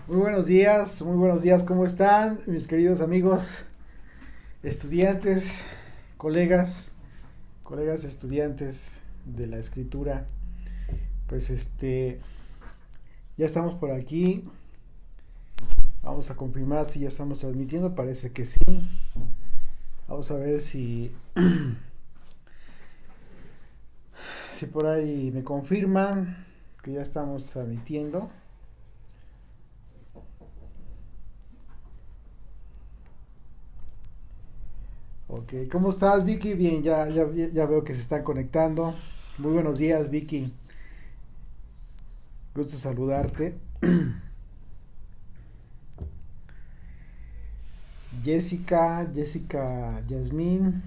Muy buenos días, ¿cómo están mis queridos amigos, estudiantes, colegas, colegas estudiantes de la escritura? Pues ya estamos por aquí, vamos a confirmar si ya estamos transmitiendo, parece que sí. Vamos a ver si por ahí me confirman que ya estamos transmitiendo. Ok, ¿cómo estás, Vicky? Bien, ya veo que se están conectando. Muy buenos días, Vicky. Gusto saludarte. Jessica, Yasmín,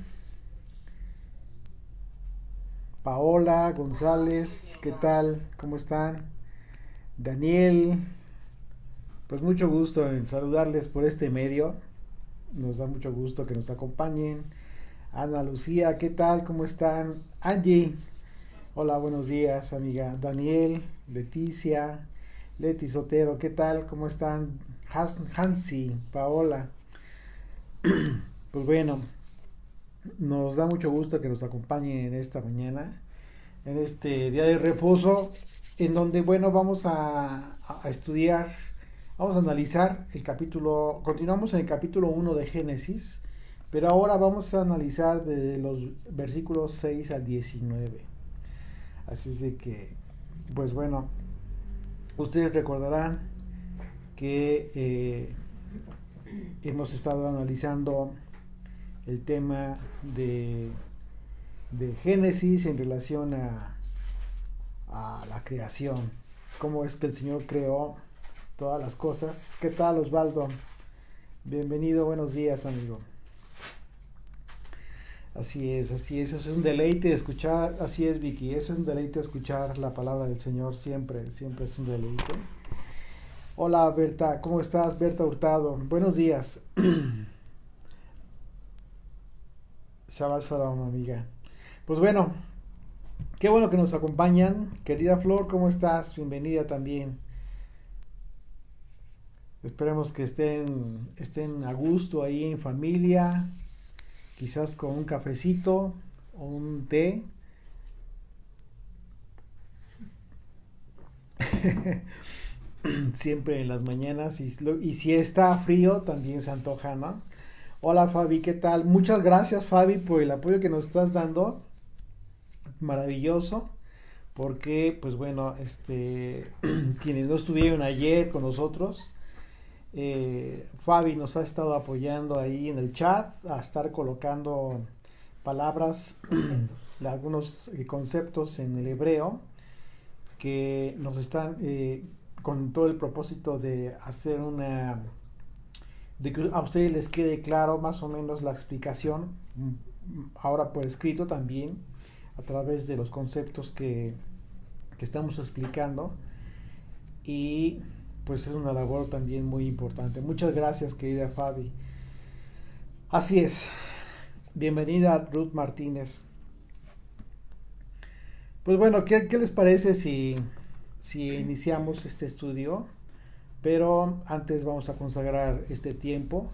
Paola, González, ¿qué tal? ¿Cómo están? Daniel, pues mucho gusto en saludarles por este medio. Nos da mucho gusto que nos acompañen. Ana Lucía, ¿qué tal? ¿Cómo están? Angie, hola, buenos días, amiga. Daniel, Leticia, Leti Sotero, ¿qué tal? ¿Cómo están? Hansi, Paola. Pues bueno, nos da mucho gusto que nos acompañen en esta mañana, en este día de reposo, en donde, bueno, vamos a estudiar, vamos a analizar el capítulo, continuamos en el capítulo 1 de Génesis, pero ahora vamos a analizar de los versículos 6 al 19. Así es de que, pues bueno, ustedes recordarán que hemos estado analizando el tema de Génesis en relación a la creación, cómo es que el Señor creó todas las cosas. ¿Qué tal, Osvaldo? Bienvenido, buenos días, amigo. Así es un deleite escuchar, así es, Vicky, es un deleite escuchar la palabra del Señor, siempre, siempre es un deleite. Hola, Berta, ¿cómo estás? Berta Hurtado, buenos días. Shabbat Shalom, amiga. Pues bueno, qué bueno que nos acompañan. Querida Flor, ¿cómo estás? Bienvenida también. Esperemos que estén a gusto ahí en familia, quizás con un cafecito o un té. Siempre en las mañanas. Y si está frío, también se antoja, ¿no? Hola, Fabi, ¿qué tal? Muchas gracias, Fabi, por el apoyo que nos estás dando. Maravilloso. Porque, pues bueno, quienes no estuvieron ayer con nosotros, Fabi nos ha estado apoyando ahí en el chat a estar colocando palabras, algunos conceptos en el hebreo que nos están con todo el propósito de hacer de que a ustedes les quede claro más o menos la explicación, ahora por escrito también, a través de los conceptos que estamos explicando. Y pues es una labor también muy importante. Muchas gracias, querida Fabi. Así es. Bienvenida, Ruth Martínez. Pues bueno, ¿qué les parece si iniciamos este estudio? Pero antes vamos a consagrar este tiempo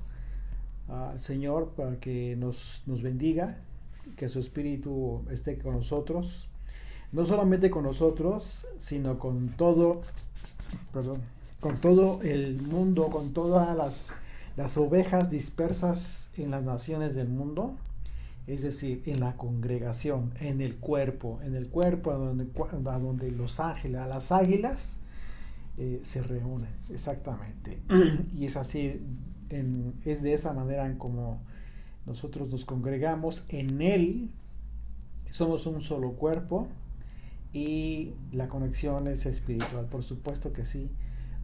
al Señor para que nos bendiga, que su Espíritu esté con nosotros. No solamente con nosotros, sino con todo, perdón, con todo el mundo, con todas las ovejas dispersas en las naciones del mundo, es decir, en la congregación, en el cuerpo a donde los ángeles, a las águilas, se reúnen, exactamente. Y es así, es de esa manera en como nosotros nos congregamos en Él, somos un solo cuerpo y la conexión es espiritual, por supuesto que sí.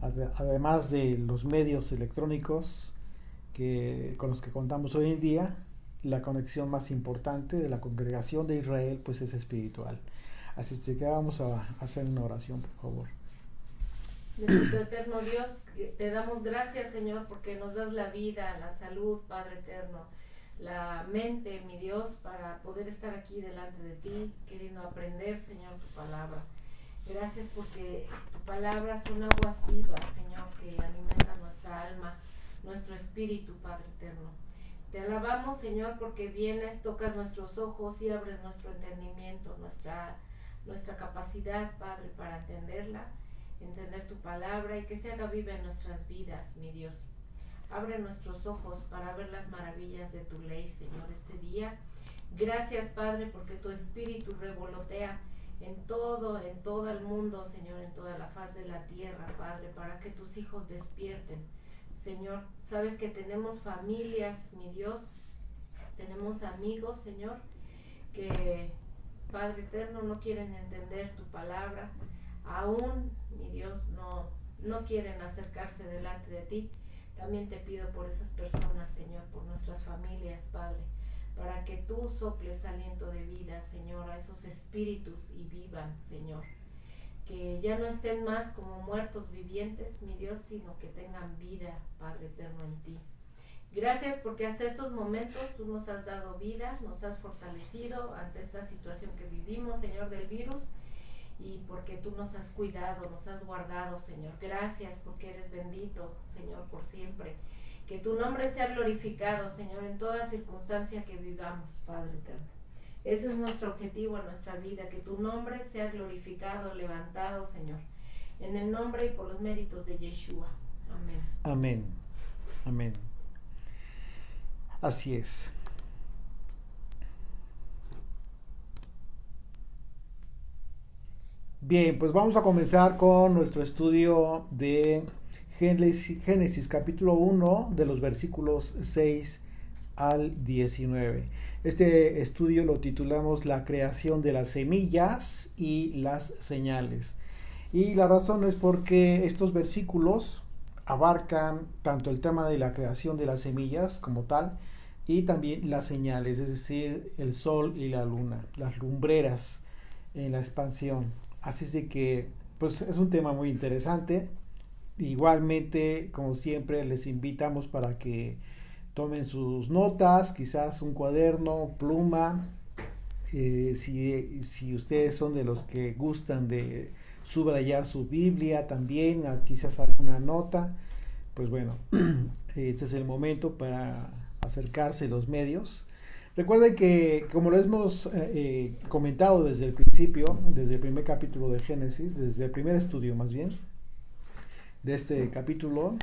Además de los medios electrónicos con los que contamos hoy en día, la conexión más importante de la congregación de Israel pues es espiritual. Así que vamos a hacer una oración, por favor. Bendito eterno Dios, te damos gracias, Señor, porque nos das la vida, la salud, Padre eterno, la mente, mi Dios, para poder estar aquí delante de ti, queriendo aprender, Señor, tu palabra. Gracias porque tu palabra son aguas vivas, Señor, que alimentan nuestra alma, nuestro espíritu, Padre eterno. Te alabamos, Señor, porque vienes, tocas nuestros ojos y abres nuestro entendimiento, nuestra capacidad, Padre, para entender tu palabra y que se haga viva en nuestras vidas, mi Dios. Abre nuestros ojos para ver las maravillas de tu ley, Señor, este día. Gracias, Padre, porque tu espíritu revolotea en todo el mundo, Señor, en toda la faz de la tierra, Padre, para que tus hijos despierten. Señor, sabes que tenemos familias, mi Dios, tenemos amigos, Señor, que, Padre eterno, no quieren entender tu palabra, aún, mi Dios, no quieren acercarse delante de ti. También te pido por esas personas, Señor, por nuestras familias, Padre, para que tú soples aliento de vida, Señor, a esos espíritus y vivan, Señor. Que ya no estén más como muertos vivientes, mi Dios, sino que tengan vida, Padre eterno, en ti. Gracias porque hasta estos momentos tú nos has dado vida, nos has fortalecido ante esta situación que vivimos, Señor, del virus, y porque tú nos has cuidado, nos has guardado, Señor. Gracias porque eres bendito, Señor, por siempre. Que tu nombre sea glorificado, Señor, en toda circunstancia que vivamos, Padre eterno. Ese es nuestro objetivo en nuestra vida, que tu nombre sea glorificado, levantado, Señor, en el nombre y por los méritos de Yeshua. Amén. Amén. Amén. Así es. Bien, pues vamos a comenzar con nuestro estudio de Génesis capítulo 1, de los versículos 6 al 19. Este estudio lo titulamos La creación de las semillas y las señales. Y la razón es porque estos versículos abarcan tanto el tema de la creación de las semillas como tal, y también las señales, es decir, el sol y la luna, las lumbreras en la expansión. Así es de que, pues es un tema muy interesante. Igualmente, como siempre, les invitamos para que tomen sus notas, quizás un cuaderno, pluma. Si ustedes son de los que gustan de subrayar su Biblia también, quizás alguna nota, pues bueno, este es el momento para acercarse a los medios. Recuerden que, como lo hemos comentado desde el principio, desde el primer capítulo de Génesis, desde el primer estudio más bien, de este capítulo,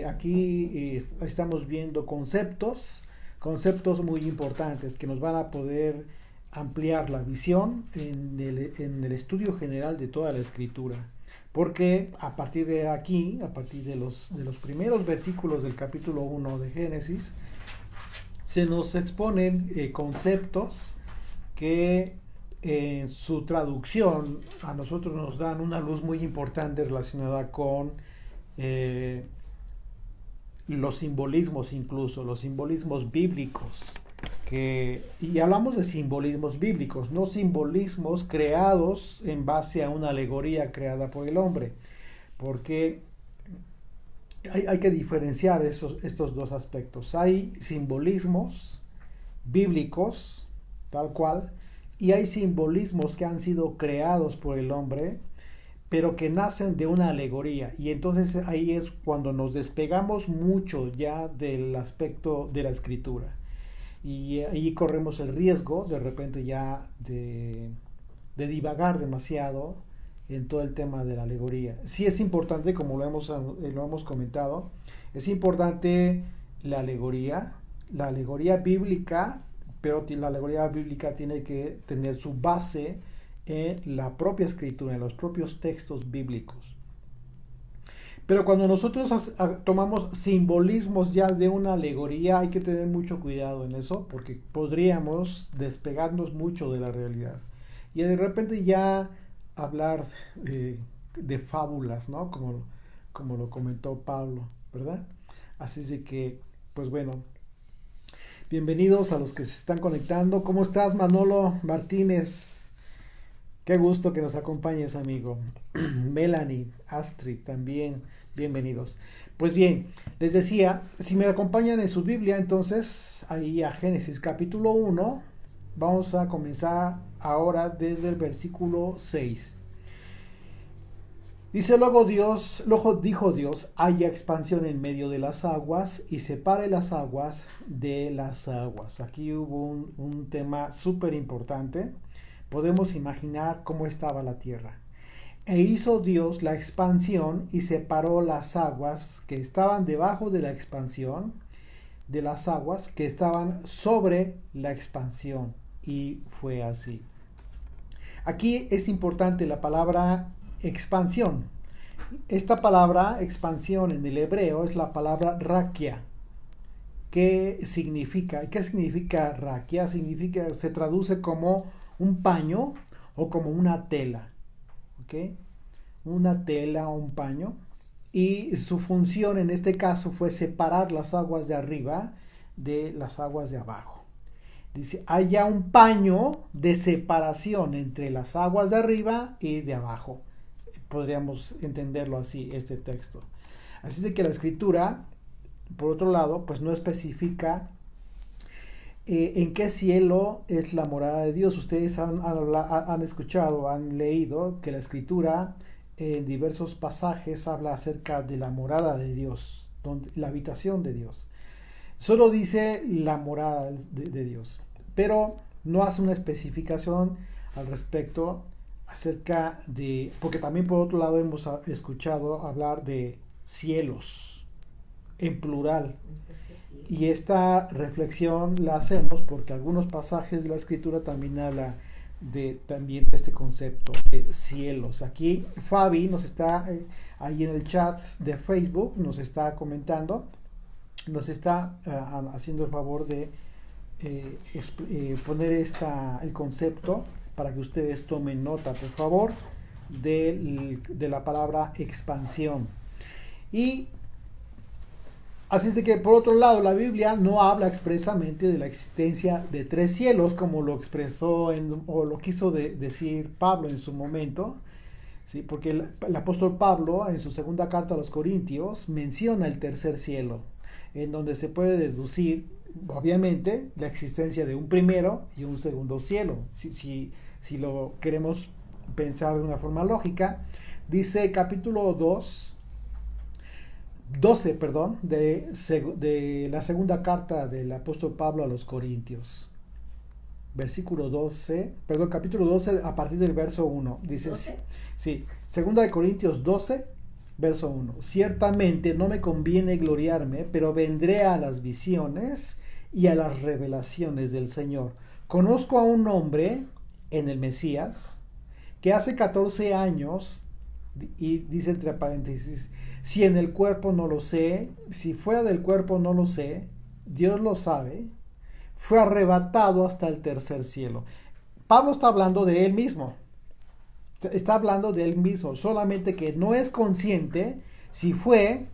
aquí estamos viendo conceptos muy importantes que nos van a poder ampliar la visión en el estudio general de toda la escritura. Porque a partir de aquí, a partir de los primeros versículos del capítulo 1 de Génesis, se nos exponen conceptos que en su traducción a nosotros nos dan una luz muy importante relacionada con los simbolismos, incluso los simbolismos bíblicos. Y hablamos de simbolismos bíblicos, no simbolismos creados en base a una alegoría creada por el hombre, porque hay que diferenciar estos dos aspectos. Hay simbolismos bíblicos, tal cual, y hay simbolismos que han sido creados por el hombre, pero que nacen de una alegoría. Y entonces ahí es cuando nos despegamos mucho ya del aspecto de la escritura. Y ahí corremos el riesgo de repente ya de divagar demasiado en todo el tema de la alegoría. Sí es importante, como lo hemos comentado, es importante la alegoría bíblica, pero la alegoría bíblica tiene que tener su base en la propia escritura, en los propios textos bíblicos. Pero cuando nosotros tomamos simbolismos ya de una alegoría, hay que tener mucho cuidado en eso, porque podríamos despegarnos mucho de la realidad. Y de repente ya hablar de fábulas, ¿no? Como lo comentó Pablo, ¿verdad? Así es de que, pues bueno, bienvenidos a los que se están conectando. ¿Cómo estás, Manolo Martínez? Qué gusto que nos acompañes, amigo. Melanie, Astrid, también bienvenidos. Pues bien, les decía, si me acompañan en su Biblia, entonces ahí a Génesis capítulo 1, vamos a comenzar ahora desde el versículo 6. Dice luego dijo Dios, haya expansión en medio de las aguas y separe las aguas de las aguas. Aquí hubo un tema súper importante. Podemos imaginar cómo estaba la tierra. E hizo Dios la expansión y separó las aguas que estaban debajo de la expansión de las aguas que estaban sobre la expansión. Y fue así. Aquí es importante la palabra expansión. Esta palabra expansión en el hebreo es la palabra rakia. ¿Qué significa rakia? Se traduce como un paño o como una tela. ¿Ok? Una tela o un paño. Y su función en este caso fue separar las aguas de arriba de las aguas de abajo. Dice, haya un paño de separación entre las aguas de arriba y de abajo. Podríamos entenderlo así, este texto. Así de que la escritura, por otro lado, pues no especifica en qué cielo es la morada de Dios. Ustedes han escuchado, han leído que la escritura en diversos pasajes habla acerca de la morada de Dios, la habitación de Dios. Solo dice la morada de Dios, pero no hace una especificación al respecto acerca de, porque también por otro lado hemos escuchado hablar de cielos en plural. Y esta reflexión la hacemos porque algunos pasajes de la escritura también habla también de este concepto de cielos. Aquí Fabi nos está ahí en el chat de Facebook, nos está comentando, nos está haciendo el favor de poner el concepto para que ustedes tomen nota, por favor, de la palabra expansión. Y así es de que, por otro lado, la Biblia no habla expresamente de la existencia de tres cielos, como lo expresó o lo quiso decir Pablo en su momento, ¿sí? Porque el apóstol Pablo, en su segunda carta a los Corintios, menciona el tercer cielo, en donde se puede deducir, obviamente, la existencia de un primero y un segundo cielo, si lo queremos pensar de una forma lógica. Dice capítulo 12, de la segunda carta del apóstol Pablo a los Corintios. Capítulo 12, a partir del verso 1. Dice, sí, segunda de Corintios 12, verso 1. Ciertamente no me conviene gloriarme, pero vendré a las visiones y a las revelaciones del Señor. Conozco a un hombre en el Mesías que hace 14 años, y dice entre paréntesis, si en el cuerpo no lo sé, si fuera del cuerpo no lo sé, Dios lo sabe, fue arrebatado hasta el tercer cielo. Pablo está hablando de él mismo. Está hablando de él mismo, solamente que no es consciente si fue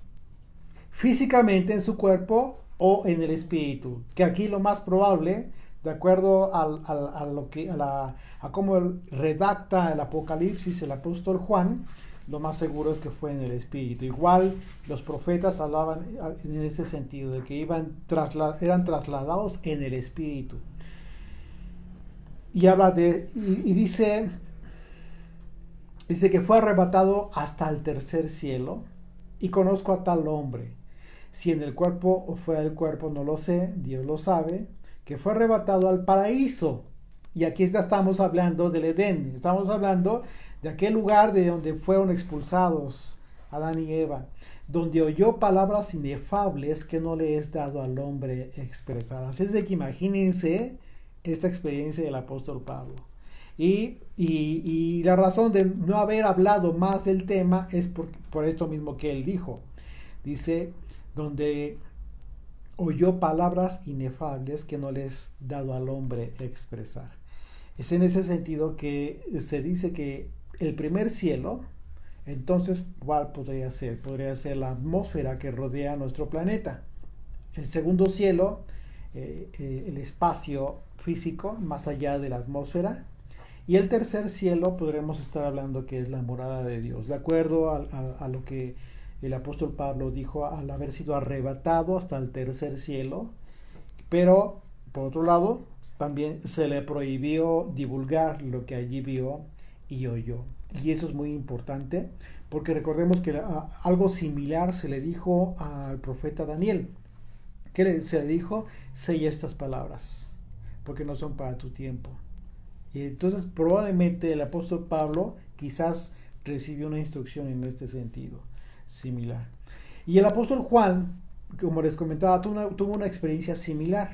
físicamente en su cuerpo o en el espíritu. Que aquí lo más probable, de acuerdo a cómo redacta el Apocalipsis el apóstol Juan, lo más seguro es que fue en el espíritu. Igual los profetas hablaban en ese sentido, de que eran trasladados en el espíritu. Y habla dice que fue arrebatado hasta el tercer cielo, y conozco a tal hombre. Si en el cuerpo o fuera del cuerpo no lo sé, Dios lo sabe, que fue arrebatado al paraíso. Y aquí estamos hablando del Edén, estamos hablando de aquel lugar de donde fueron expulsados Adán y Eva, donde oyó palabras inefables que no le es dado al hombre expresar. Así es de que imagínense esta experiencia del apóstol Pablo. Y la razón de no haber hablado más del tema es por esto mismo que él dijo. Dice, donde oyó palabras inefables que no le es dado al hombre expresar. Es en ese sentido que se dice que el primer cielo, entonces, ¿cuál podría ser? Podría ser la atmósfera que rodea nuestro planeta. El segundo cielo, el espacio físico más allá de la atmósfera. Y el tercer cielo podremos estar hablando que es la morada de Dios, de acuerdo a lo que el apóstol Pablo dijo al haber sido arrebatado hasta el tercer cielo. Pero, por otro lado, también se le prohibió divulgar lo que allí vio y oyó. Y eso es muy importante porque recordemos que algo similar se le dijo al profeta Daniel. Se le dijo? Sella estas palabras porque no son para tu tiempo. Y entonces probablemente el apóstol Pablo quizás recibió una instrucción en este sentido similar. Y el apóstol Juan, como les comentaba, tuvo una experiencia similar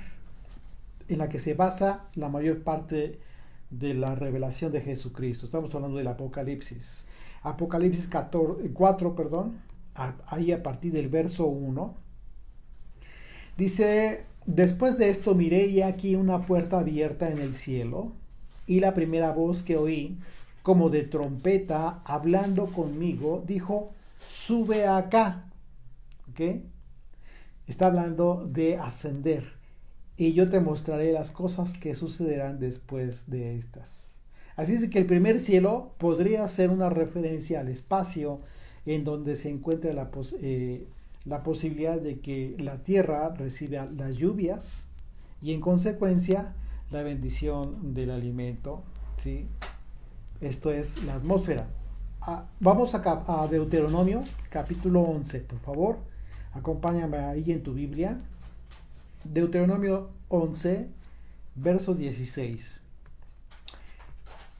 en la que se basa la mayor parte de la revelación de Jesucristo. Estamos hablando del Apocalipsis. Apocalipsis 4, ahí a partir del verso 1. Dice, después de esto miré y aquí una puerta abierta en el cielo, y la primera voz que oí, como de trompeta, hablando conmigo, dijo, sube acá. ¿Ok? Está hablando de ascender. Y yo te mostraré las cosas que sucederán después de estas. Así es que el primer cielo podría ser una referencia al espacio en donde se encuentra la posibilidad de que la tierra reciba las lluvias y en consecuencia la bendición del alimento, ¿sí? Esto es la atmósfera. Vamos acá a Deuteronomio capítulo 11, por favor. Acompáñame ahí en tu Biblia. Deuteronomio 11, verso 16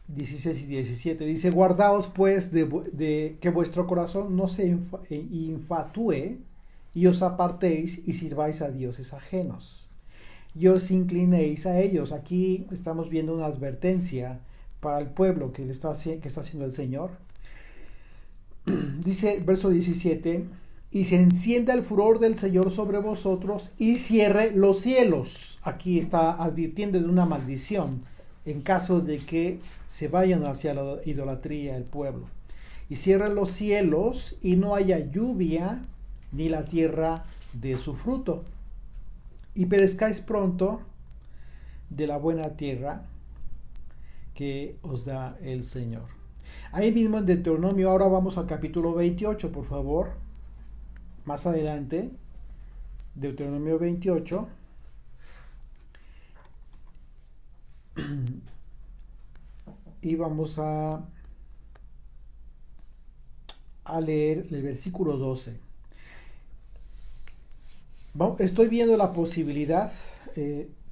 y 17. Dice, guardaos pues de que vuestro corazón no se infatúe y os apartéis y sirváis a dioses ajenos y os inclinéis a ellos. Aquí estamos viendo una advertencia para el pueblo que está haciendo el Señor. Dice, verso 17, y se encienda el furor del Señor sobre vosotros y cierre los cielos. Aquí está advirtiendo de una maldición en caso de que se vayan hacia la idolatría el pueblo. Y cierre los cielos y no haya lluvia ni la tierra de su fruto. Y perezcáis pronto de la buena tierra que os da el Señor. Ahí mismo en Deuteronomio, ahora vamos al capítulo 28, por favor. Más adelante, Deuteronomio 28. Y vamos a leer el versículo 12. Estoy viendo la posibilidad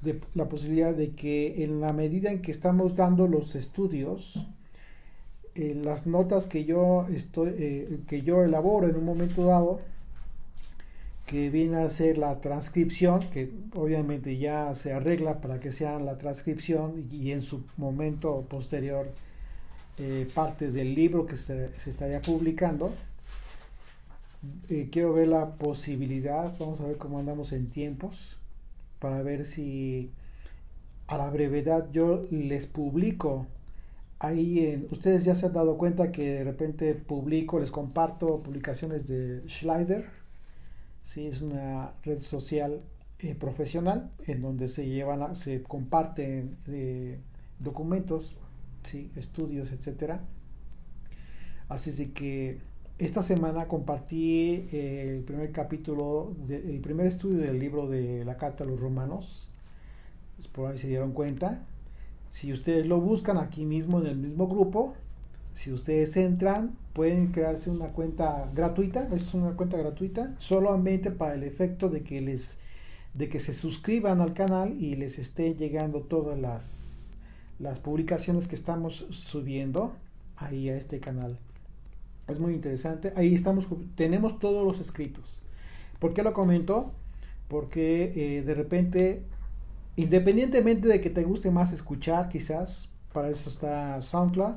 de que en la medida en que estamos dando los estudios, las notas que yo elaboro en un momento dado, que viene a ser la transcripción, que obviamente ya se arregla para que sea la transcripción y en su momento posterior parte del libro que se estaría publicando. Quiero ver la posibilidad, vamos a ver cómo andamos en tiempos, para ver si a la brevedad yo les publico ahí ustedes ya se han dado cuenta que de repente les comparto publicaciones de Slider. Sí, es una red social profesional en donde se comparten documentos, ¿sí? Estudios, etcétera. Así es de que esta semana compartí el primer el primer estudio del libro de la Carta a los Romanos. Por ahí se dieron cuenta. Si ustedes lo buscan aquí mismo en el mismo grupo, si ustedes entran, pueden crearse una cuenta gratuita. Es una cuenta gratuita solamente para el efecto de que se suscriban al canal y les esté llegando todas las publicaciones que estamos subiendo ahí a este canal. Es muy interesante. Ahí tenemos todos los escritos. ¿Por qué lo comento? Porque de repente, independientemente de que te guste más escuchar, quizás, para eso está SoundCloud.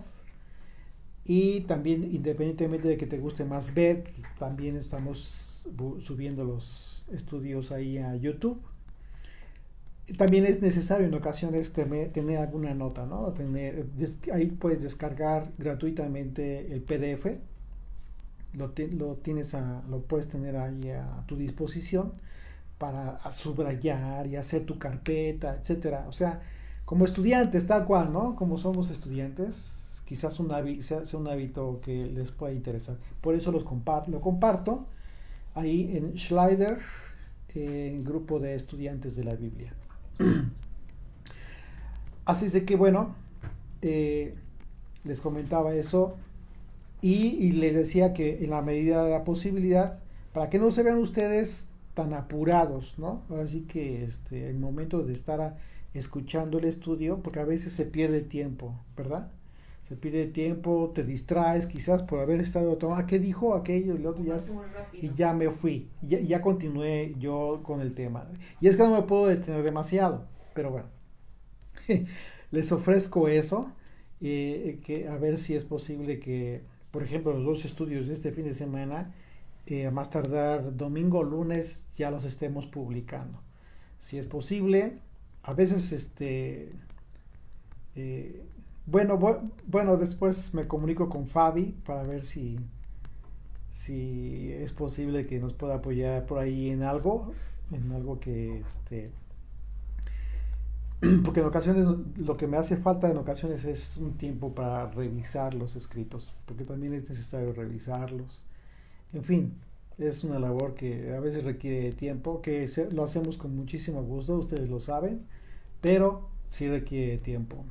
Y también independientemente de que te guste más ver, también estamos subiendo los estudios ahí a YouTube. También es necesario en ocasiones tener alguna nota, ¿no? Ahí puedes descargar gratuitamente el PDF. Lo puedes tener ahí a tu disposición para subrayar y hacer tu carpeta, etcétera. O sea, como estudiantes, tal cual, ¿no? Como somos estudiantes, quizás sea un hábito que les pueda interesar. Por eso lo comparto ahí en Slider, en grupo de estudiantes de la Biblia. Así es de que, bueno, les comentaba eso y les decía que en la medida de la posibilidad, para que no se vean ustedes tan apurados, ¿no? Ahora sí que el momento de estar escuchando el estudio, porque a veces se pierde tiempo, ¿verdad? Se pierde tiempo, te distraes quizás por haber estado tomando, ¿qué dijo aquello? Y, el otro y ya me fui, ya continué yo con el tema. Y es que no me puedo detener demasiado, pero bueno, les ofrezco eso, que a ver si es posible que, por ejemplo, los dos estudios de este fin de semana, a más tardar domingo o lunes, ya los estemos publicando. Si es posible, a veces eh, bueno, después me comunico con Fabi para ver si es posible que nos pueda apoyar por ahí en algo que porque en ocasiones lo que me hace falta en ocasiones es un tiempo para revisar los escritos, porque también es necesario revisarlos. En fin, es una labor que a veces requiere tiempo, lo hacemos con muchísimo gusto, ustedes lo saben, pero sí requiere tiempo.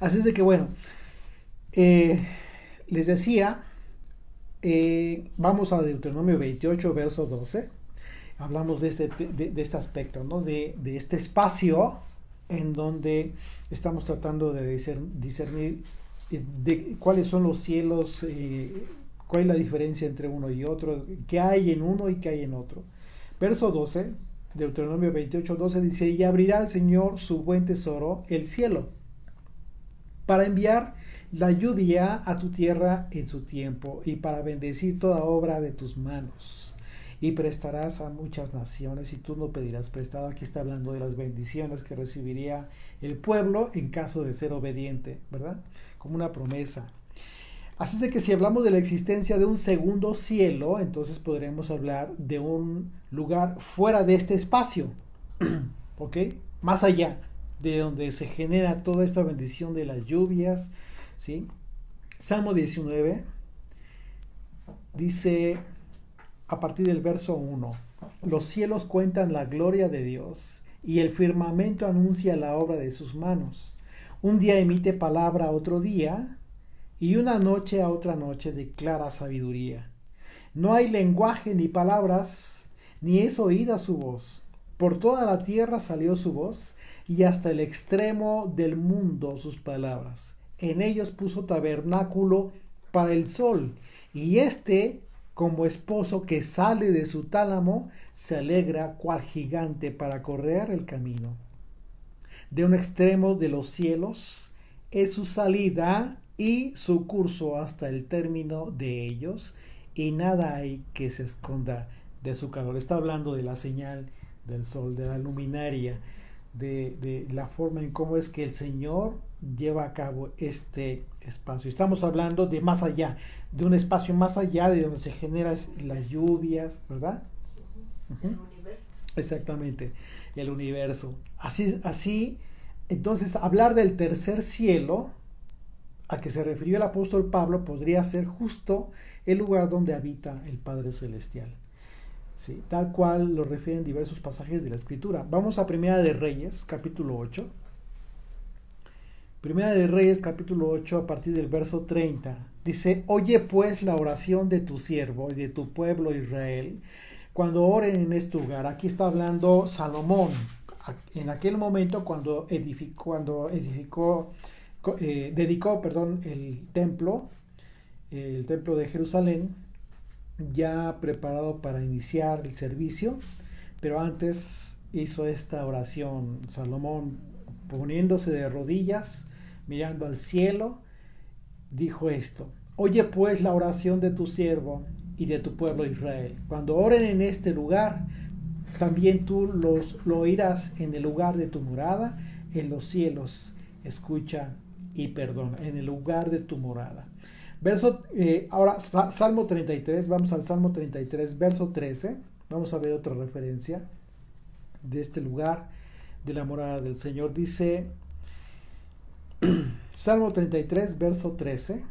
Así es de que bueno, eh, les decía, vamos a Deuteronomio 28, verso 12. Hablamos de este aspecto, ¿no? De este espacio en donde estamos tratando de discernir de cuáles son los cielos, cuál es la diferencia entre uno y otro, qué hay en uno y qué hay en otro. Verso 12, Deuteronomio 28, 12 dice, y abrirá el Señor su buen tesoro, el cielo, para enviar la lluvia a tu tierra en su tiempo y para bendecir toda obra de tus manos. Y prestarás a muchas naciones y tú no pedirás prestado. Aquí está hablando de las bendiciones que recibiría el pueblo en caso de ser obediente, ¿verdad? Como una promesa. Así es de que si hablamos de la existencia de un segundo cielo, entonces podremos hablar de un lugar fuera de este espacio, ¿ok? Más allá de donde se genera toda esta bendición de las lluvias, ¿sí? Salmo 19 dice a partir del verso 1, los cielos cuentan la gloria de Dios y el firmamento anuncia la obra de sus manos. Un día emite palabra a otro día y una noche a otra noche declara sabiduría. No hay lenguaje ni palabras, ni es oída su voz. Por toda la tierra salió su voz y hasta el extremo del mundo sus palabras. En ellos puso tabernáculo para el sol y como esposo que sale de su tálamo, se alegra cual gigante para correr el camino. De un extremo de los cielos es su salida y su curso hasta el término de ellos, y nada hay que se esconda de su calor. Está hablando de la señal del sol, de la luminaria, de la forma en cómo es que el Señor lleva a cabo este espacio. Estamos hablando de más allá, de un espacio más allá de donde se generan las lluvias, ¿verdad? El universo. Exactamente, el universo. Así, entonces hablar del tercer cielo a que se refirió el apóstol Pablo podría ser justo el lugar donde habita el Padre Celestial. ¿Sí? Tal cual lo refieren diversos pasajes de la Escritura. Vamos a Primera de Reyes, capítulo 8. Primera de Reyes, capítulo 8, a partir del verso 30. Dice, oye pues la oración de tu siervo y de tu pueblo Israel, cuando oren en este lugar. Aquí está hablando Salomón, en aquel momento cuando dedicó el templo de Jerusalén, ya preparado para iniciar el servicio, pero antes hizo esta oración Salomón, poniéndose de rodillas, mirando al cielo, dijo esto: oye pues la oración de tu siervo y de tu pueblo Israel. Cuando oren en este lugar, también tú lo oirás en el lugar de tu morada, en los cielos, escucha y perdona, en el lugar de tu morada. Ahora, Salmo 33, vamos al Salmo 33, verso 13. Vamos a ver otra referencia de este lugar de la morada del Señor. Dice, Salmo 33, verso 13.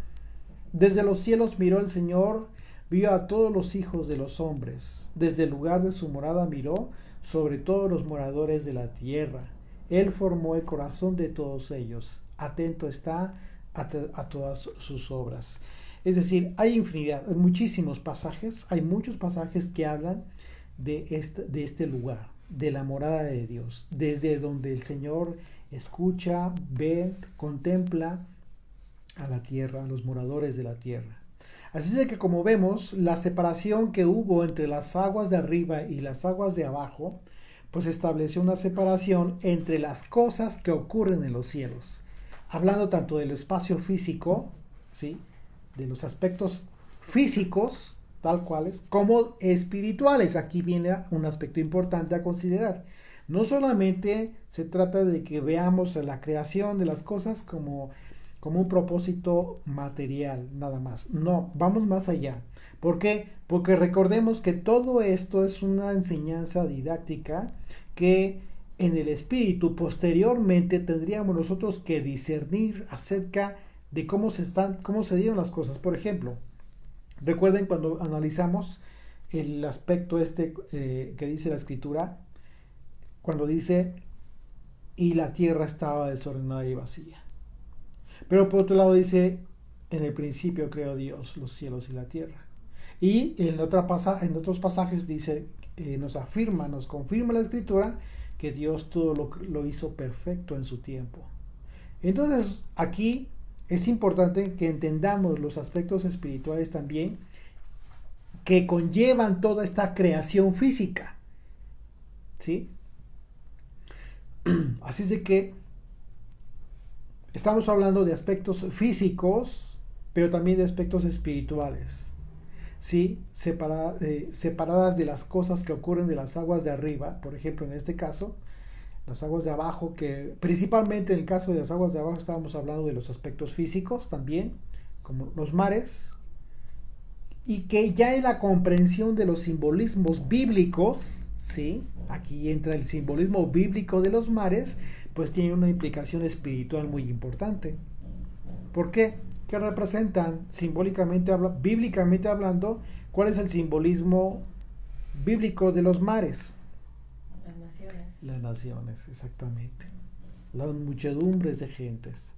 Desde los cielos miró el Señor, vio a todos los hijos de los hombres. Desde el lugar de su morada miró sobre todos los moradores de la tierra. Él formó el corazón de todos ellos. Atento está a todas sus obras. Es decir, hay infinidad, hay muchísimos pasajes, hay muchos pasajes que hablan de este lugar, de la morada de Dios, desde donde el Señor escucha, ve, contempla a la tierra, a los moradores de la tierra. Así es que, como vemos, la separación que hubo entre las aguas de arriba y las aguas de abajo, pues estableció una separación entre las cosas que ocurren en los cielos, hablando tanto del espacio físico, ¿sí?, de los aspectos físicos, tal cuales, como espirituales. Aquí viene un aspecto importante a considerar. No solamente se trata de que veamos la creación de las cosas como un propósito material, nada más. No, vamos más allá. ¿Por qué? Porque recordemos que todo esto es una enseñanza didáctica que en el espíritu posteriormente tendríamos nosotros que discernir acerca de cómo se dieron las cosas. Por ejemplo, recuerden cuando analizamos el aspecto que dice la escritura, cuando dice, y la tierra estaba desordenada y vacía. Pero por otro lado dice, en el principio creó Dios los cielos y la tierra. Y en otros pasajes dice, nos confirma la escritura, que Dios todo lo hizo perfecto en su tiempo. Entonces, aquí es importante que entendamos los aspectos espirituales también que conllevan toda esta creación física, ¿sí? Así es de que estamos hablando de aspectos físicos, pero también de aspectos espirituales, ¿sí? Separadas de las cosas que ocurren de las aguas de arriba, por ejemplo, en este caso, las aguas de abajo, que principalmente en el caso de las aguas de abajo estábamos hablando de los aspectos físicos también, como los mares, y que ya en la comprensión de los simbolismos bíblicos, ¿sí?, aquí entra el simbolismo bíblico de los mares, pues tiene una implicación espiritual muy importante. ¿Por qué? ¿Qué representan bíblicamente hablando? ¿Cuál es el simbolismo bíblico de los mares? Las naciones. Las naciones, exactamente. Las muchedumbres de gentes.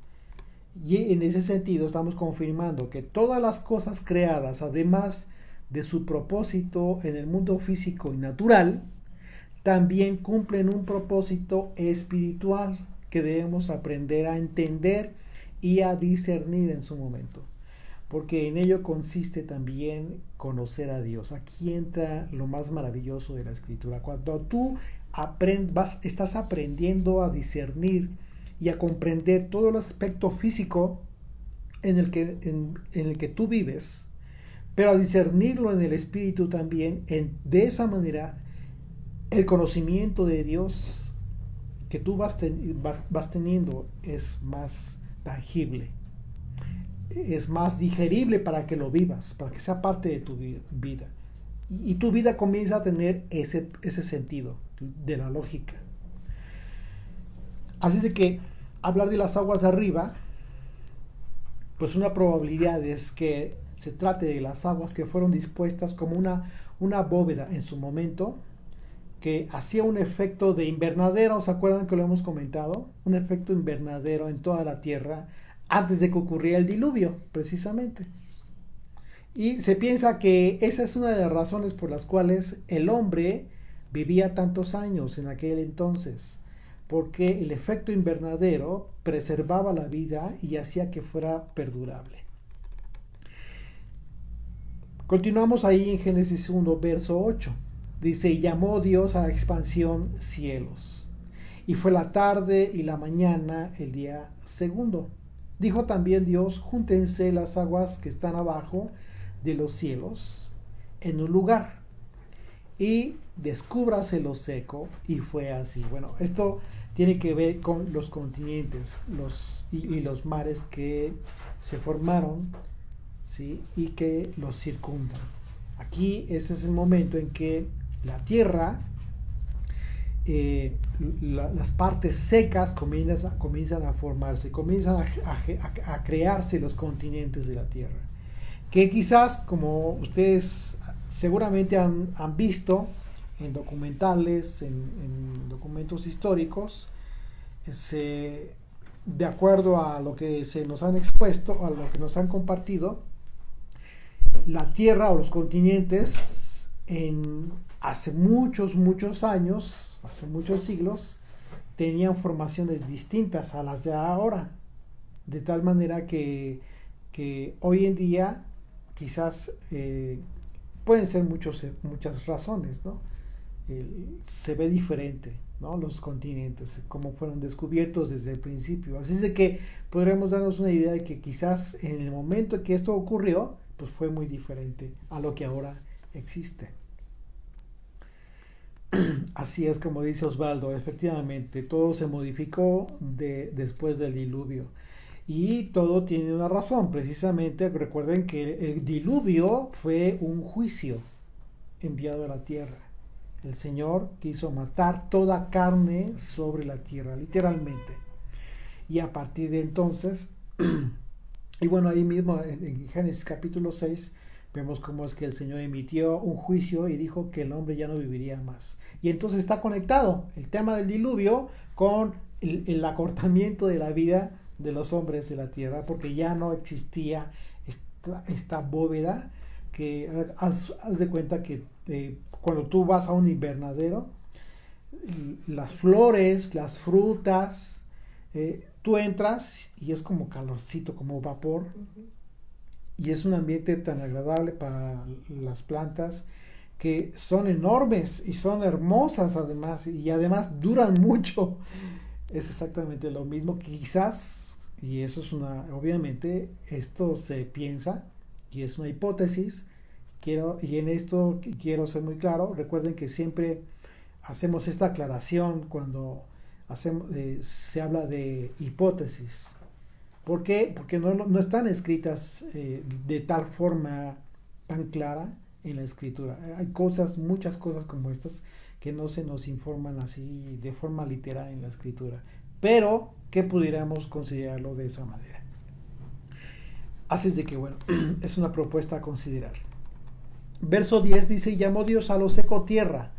Y en ese sentido estamos confirmando que todas las cosas creadas, además de su propósito en el mundo físico y natural, también cumplen un propósito espiritual que debemos aprender a entender y a discernir en su momento, porque en ello consiste también conocer a Dios. Aquí entra lo más maravilloso de la escritura. Cuando tú estás aprendiendo a discernir y a comprender todo el aspecto físico en el que tú vives, pero a discernirlo en el espíritu también, de esa manera el conocimiento de Dios que tú vas teniendo es más tangible, es más digerible para que lo vivas, para que sea parte de tu vida. Y tu vida comienza a tener ese sentido de la lógica. Así es de que hablar de las aguas de arriba, pues una probabilidad es que se trate de las aguas que fueron dispuestas como una bóveda en su momento, que hacía un efecto de invernadero. ¿Se acuerdan que lo hemos comentado? Un efecto invernadero en toda la tierra antes de que ocurriera el diluvio, precisamente. Y se piensa que esa es una de las razones por las cuales el hombre vivía tantos años en aquel entonces, porque el efecto invernadero preservaba la vida y hacía que fuera perdurable. Continuamos ahí en Génesis 1, verso 8. Dice, y llamó Dios a la expansión cielos. Y fue la tarde y la mañana el día segundo. Dijo también Dios, júntense las aguas que están abajo de los cielos en un lugar. Y descúbrase lo seco. Y fue así. Bueno, esto tiene que ver con los continentes y los mares que se formaron, ¿sí?, y que los circundan. Aquí ese es el momento en que la tierra, las partes secas comienzan a formarse, comienzan a crearse los continentes de la tierra, que quizás, como ustedes seguramente han visto en documentales, en documentos históricos, de acuerdo a lo que se nos han expuesto, a lo que nos han compartido, la Tierra o los continentes hace muchos años, hace muchos siglos, tenían formaciones distintas a las de ahora, de tal manera que hoy en día quizás pueden ser muchas razones, ¿no? Se ve diferente, ¿no? Los continentes, como fueron descubiertos desde el principio. Así es de que podremos darnos una idea de que quizás en el momento en que esto ocurrió, pues fue muy diferente a lo que ahora existe. Así es como dice Osvaldo, efectivamente, todo se modificó después del diluvio. Y todo tiene una razón, precisamente recuerden que el diluvio fue un juicio enviado a la tierra. El Señor quiso matar toda carne sobre la tierra, literalmente. Y a partir de entonces, y bueno, ahí mismo en Génesis capítulo 6, vemos cómo es que el Señor emitió un juicio y dijo que el hombre ya no viviría más. Y entonces está conectado el tema del diluvio con el acortamiento de la vida de los hombres de la tierra, porque ya no existía esta bóveda que haz de cuenta que cuando tú vas a un invernadero, las flores, las frutas, tú entras y es como calorcito, como vapor, y es un ambiente tan agradable para las plantas que son enormes y son hermosas además, y además duran mucho. Es exactamente lo mismo, quizás, y eso es obviamente, esto se piensa y es una hipótesis. Y en esto quiero ser muy claro. Recuerden que siempre hacemos esta aclaración cuando se habla de hipótesis. ¿Por qué? Porque no están escritas de tal forma tan clara en la escritura. Hay muchas cosas como estas, que no se nos informan así de forma literal en la escritura, pero que pudiéramos considerarlo de esa manera. Así es de que, bueno, es una propuesta a considerar. Verso 10 dice: llamó Dios a lo seco tierra,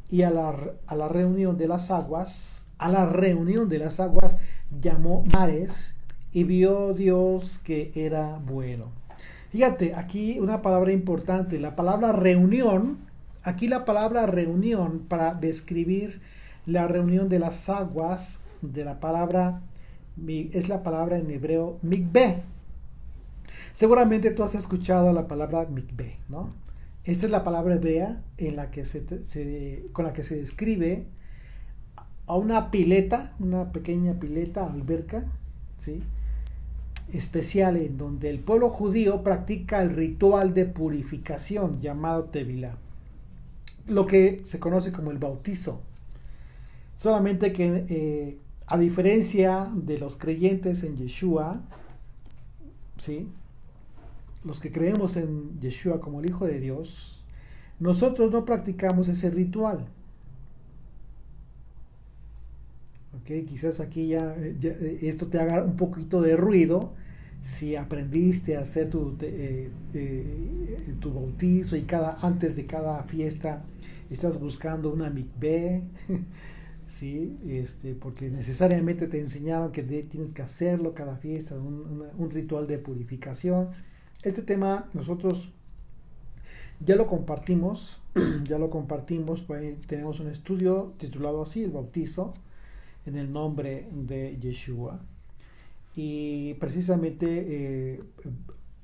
y a la reunión de las aguas, llamó mares, y vio Dios que era bueno. Fíjate, aquí una palabra importante, la palabra reunión. Aquí la palabra reunión, para describir la reunión de las aguas, es la palabra en hebreo mikveh. Seguramente tú has escuchado la palabra mikveh, ¿no? Esta es la palabra hebrea con la que se describe a una pileta, una pequeña pileta, alberca, ¿sí?, especial, en donde el pueblo judío practica el ritual de purificación llamado tevilá, lo que se conoce como el bautizo. Solamente que a diferencia de los creyentes en Yeshua, ¿sí?, los que creemos en Yeshua como el Hijo de Dios, nosotros no practicamos ese ritual. ¿Okay? Quizás aquí ya esto te haga un poquito de ruido si aprendiste a hacer tu bautizo y antes de cada fiesta estás buscando una mikveh, ¿sí? Porque necesariamente te enseñaron que tienes que hacerlo cada fiesta, un ritual de purificación. Este tema nosotros ya lo compartimos, pues, tenemos un estudio titulado así, el bautizo en el nombre de Yeshua, y precisamente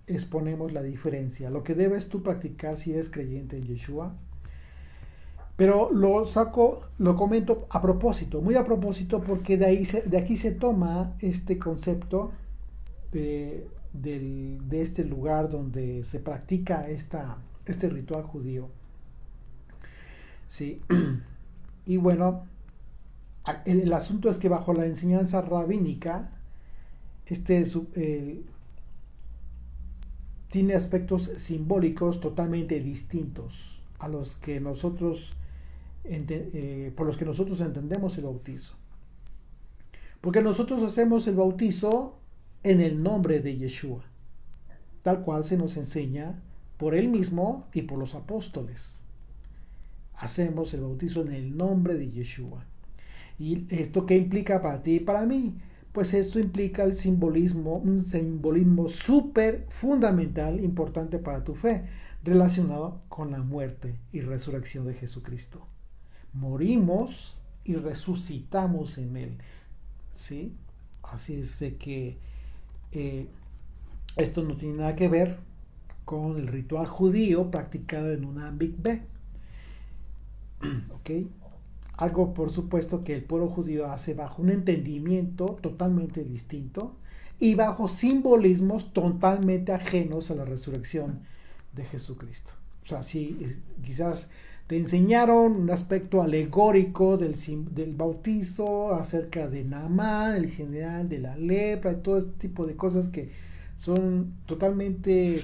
exponemos la diferencia, lo que debes tú practicar si eres creyente en Yeshua. Pero lo comento muy a propósito, porque de aquí se toma este concepto de este lugar donde se practica este ritual judío. Sí. Y bueno, el asunto es que bajo la enseñanza rabínica, tiene aspectos simbólicos totalmente distintos a los que por los que nosotros entendemos el bautizo. Porque nosotros hacemos el bautizo en el nombre de Yeshua, tal cual se nos enseña por él mismo y por los apóstoles. Hacemos el bautizo en el nombre de Yeshua. ¿Y esto qué implica para ti y para mí? pues esto implica el simbolismo, un simbolismo súper fundamental, importante para tu fe, relacionado con la muerte y resurrección de Jesucristo. Morimos y resucitamos en Él, ¿sí? Así es de que esto no tiene nada que ver con el ritual judío practicado en una mikveh, ¿ok? Algo, por supuesto, que el pueblo judío hace bajo un entendimiento totalmente distinto y bajo simbolismos totalmente ajenos a la resurrección de Jesucristo. O sea, si quizás te enseñaron un aspecto alegórico del bautizo, acerca de Naamán, el general de la lepra, y todo este tipo de cosas que son totalmente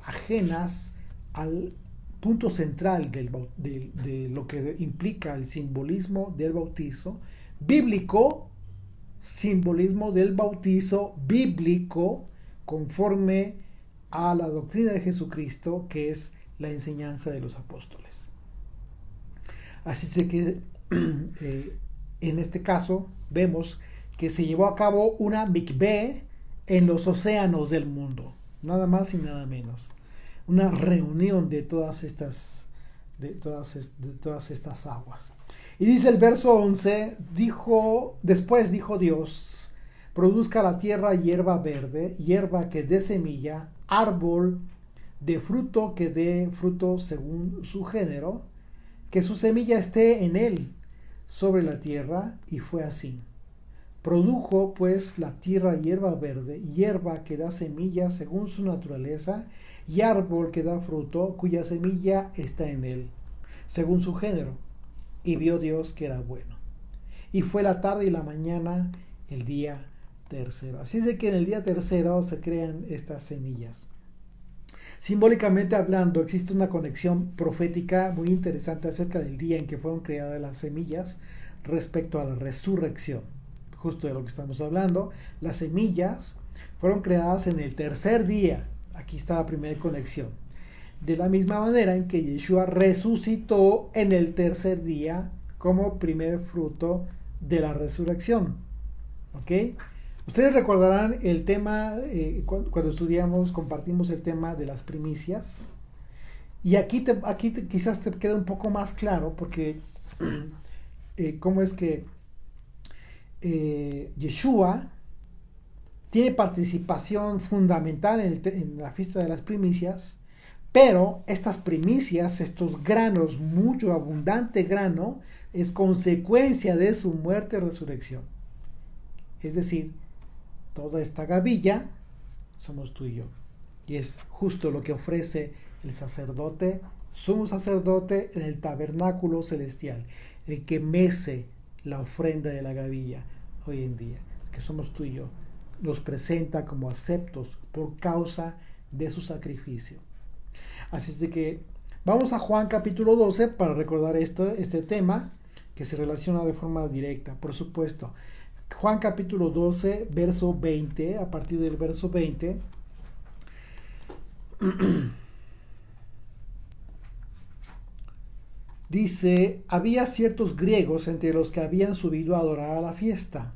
ajenas al punto central de lo que implica el simbolismo del bautizo bíblico, simbolismo del bautizo bíblico conforme a la doctrina de Jesucristo, que es la enseñanza de los apóstoles. Así es que en este caso vemos que se llevó a cabo una mikveh en los océanos del mundo, nada más y nada menos. Una reunión de todas estas aguas. Y dice el verso 11, después dijo Dios, produzca la tierra hierba verde, hierba que dé semilla, árbol de fruto que dé fruto según su género, que su semilla esté en él sobre la tierra, y fue así. Produjo pues la tierra hierba verde, hierba que da semilla según su naturaleza, y árbol que da fruto, cuya semilla está en él, según su género. Y vio Dios que era bueno. Y fue la tarde y la mañana el día tercero. Así es de que en el día tercero se crean estas semillas. Simbólicamente hablando, existe una conexión profética muy interesante acerca del día en que fueron creadas las semillas respecto a la resurrección. Justo de lo que estamos hablando. Las semillas fueron creadas en el tercer día. Aquí está la primera conexión. De la misma manera en que Yeshua resucitó en el tercer día como primer fruto de la resurrección. ¿Ok? Ustedes recordarán el tema, cuando estudiamos, compartimos el tema de las primicias. Y aquí quizás te queda un poco más claro, porque cómo es que Yeshua tiene participación fundamental en la fiesta de las primicias, pero estas primicias, estos granos, mucho abundante grano, es consecuencia de su muerte y resurrección. Es decir, toda esta gavilla somos tú y yo. Y es justo lo que ofrece el sacerdote, sumo sacerdote en el tabernáculo celestial, el que mece la ofrenda de la gavilla hoy en día, que somos tú y yo. Nos presenta como aceptos por causa de su sacrificio. Así es de que vamos a Juan capítulo 12 para recordar este tema que se relaciona de forma directa, por supuesto. Juan capítulo 12, verso 20, a partir del verso 20. Dice, había ciertos griegos entre los que habían subido a adorar a la fiesta.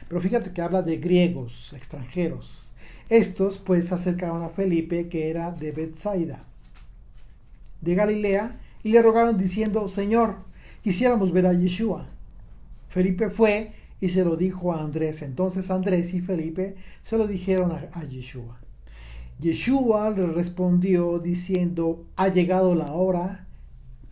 Pero fíjate que habla de griegos, extranjeros. Estos pues se acercaron a Felipe, que era de Betsaida, de Galilea, y le rogaron diciendo, Señor, quisiéramos ver a Yeshua. Felipe fue y se lo dijo a Andrés. Entonces Andrés y Felipe se lo dijeron a Yeshua. Yeshua le respondió diciendo, ha llegado la hora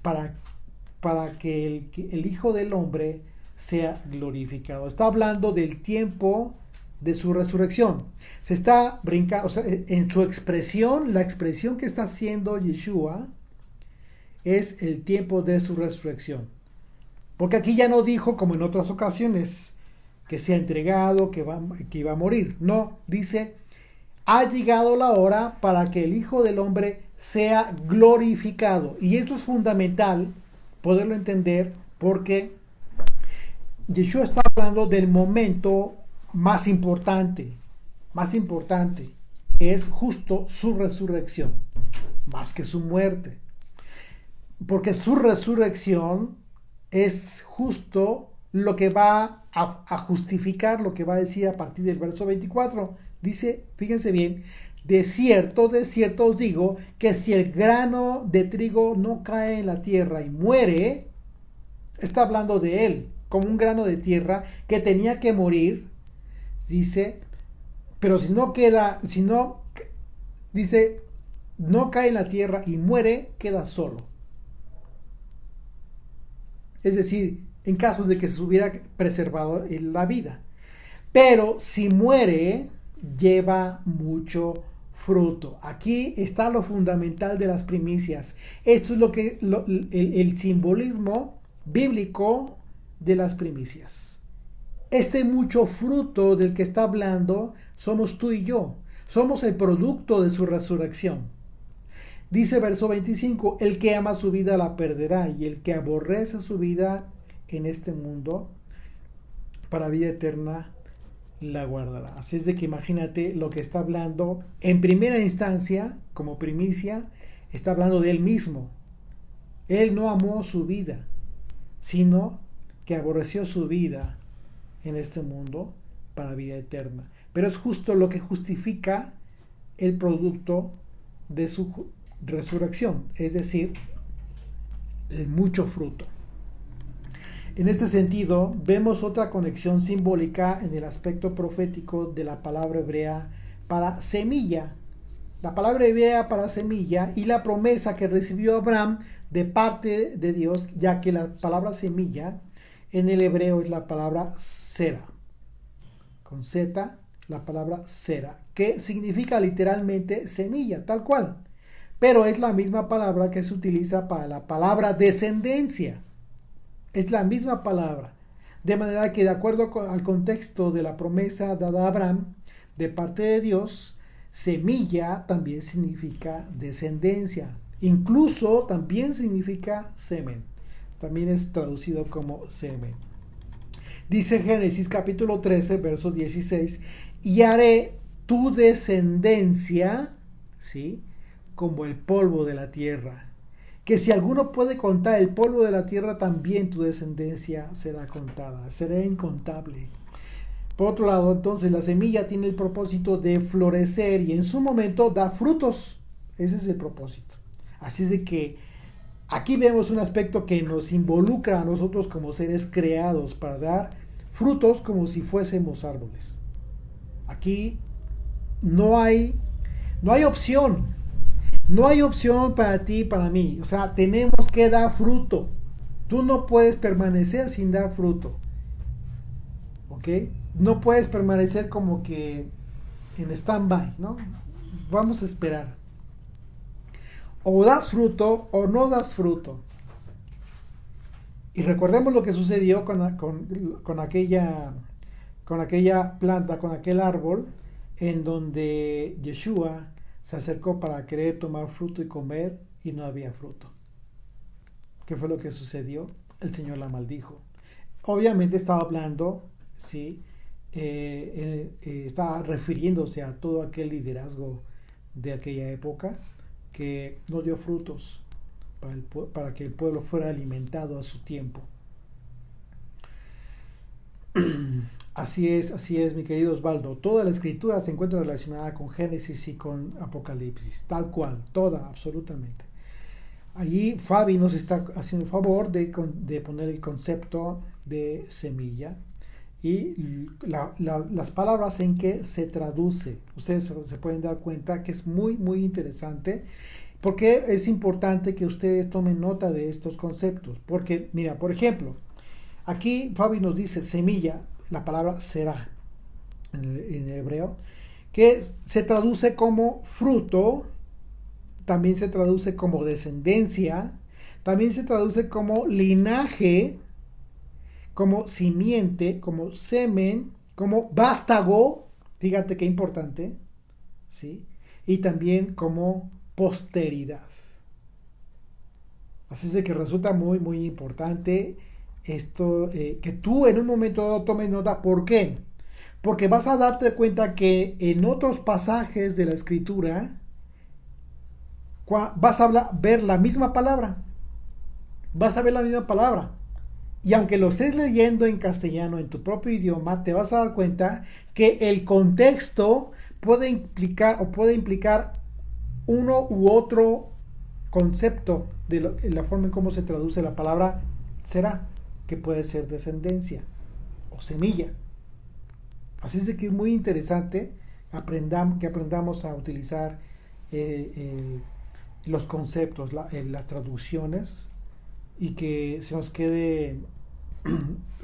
para que el Hijo del Hombre sea glorificado. Está hablando del tiempo de su resurrección. Se está brincando, o sea, en su expresión, la expresión que está haciendo Yeshua es el tiempo de su resurrección. Porque aquí ya no dijo, como en otras ocasiones, que se ha entregado, que iba a morir. No, dice, ha llegado la hora para que el Hijo del Hombre sea glorificado. Y esto es fundamental poderlo entender, porque Yeshua está hablando del momento más importante, que es justo su resurrección, más que su muerte. Porque su resurrección es justo lo que va a justificar lo que va a decir a partir del verso 24. Dice, fíjense bien, de cierto os digo que si el grano de trigo no cae en la tierra y muere, está hablando de él, como un grano de tierra que tenía que morir, dice, pero si no queda, si no, dice, no cae en la tierra y muere, queda solo. Es decir, en caso de que se hubiera preservado la vida. Pero si muere, lleva mucho fruto. Aquí está lo fundamental de las primicias. Esto es lo que el simbolismo bíblico de las primicias. Este mucho fruto del que está hablando somos tú y yo. Somos el producto de su resurrección. Dice verso 25, el que ama su vida la perderá, y el que aborrece su vida en este mundo, para vida eterna la guardará. Así es de que imagínate lo que está hablando en primera instancia, como primicia, está hablando de él mismo. Él no amó su vida, sino que aborreció su vida en este mundo para vida eterna. Pero es justo lo que justifica el producto de su resurrección, es decir, el mucho fruto. En este sentido, vemos otra conexión simbólica en el aspecto profético de la palabra hebrea para semilla. La palabra hebrea para semilla y la promesa que recibió Abraham de parte de Dios, ya que la palabra semilla en el hebreo es la palabra sera. Con Z, la palabra sera, que significa literalmente semilla, tal cual. Pero es la misma palabra que se utiliza para la palabra descendencia. Es la misma palabra. De manera que de acuerdo al contexto de la promesa dada a Abraham de parte de Dios, semilla también significa descendencia. Incluso también significa semen. También es traducido como semen. Dice Génesis capítulo 13, verso 16, y haré tu descendencia, ¿sí?, como el polvo de la tierra. Que si alguno puede contar el polvo de la tierra, también tu descendencia será contada, será incontable. Por otro lado, entonces, la semilla tiene el propósito de florecer y en su momento da frutos. Ese es el propósito. Así es de que aquí vemos un aspecto que nos involucra a nosotros como seres creados para dar frutos como si fuésemos árboles. Aquí no hay opción. No hay opción para ti y para mí. O sea, tenemos que dar fruto. Tú no puedes permanecer sin dar fruto. ¿Ok? No puedes permanecer como que en stand-by, ¿no? Vamos a esperar. O das fruto o no das fruto. Y recordemos lo que sucedió con aquella planta, con aquel árbol, en donde Yeshua se acercó para querer tomar fruto y comer y no había fruto. ¿Qué fue lo que sucedió? El Señor la maldijo. Obviamente estaba hablando, ¿sí? Estaba refiriéndose a todo aquel liderazgo de aquella época que no dio frutos para que el pueblo fuera alimentado a su tiempo. Así es, mi querido Osvaldo. Toda la escritura se encuentra relacionada con Génesis y con Apocalipsis, tal cual, toda, absolutamente. Allí Fabi nos está haciendo el favor de poner el concepto de semilla y las palabras en que se traduce. Ustedes se pueden dar cuenta que es muy, muy interesante, porque es importante que ustedes tomen nota de estos conceptos. Porque, mira, por ejemplo, aquí Fabi nos dice semilla, la palabra será en hebreo, que se traduce como fruto, también se traduce como descendencia, también se traduce como linaje, como simiente, como semen, como vástago, fíjate qué importante, ¿sí? Y también como posteridad. Así es de que resulta muy, muy importante esto, que tú en un momento dado tomes nota. ¿Por qué? Porque vas a darte cuenta que en otros pasajes de la escritura vas a ver la misma palabra. Vas a ver la misma palabra. Y aunque lo estés leyendo en castellano, en tu propio idioma, te vas a dar cuenta que el contexto puede implicar uno u otro concepto de la forma en cómo se traduce la palabra será, que puede ser descendencia o semilla. Así es de que es muy interesante que aprendamos a utilizar los conceptos, las traducciones, y que se nos quede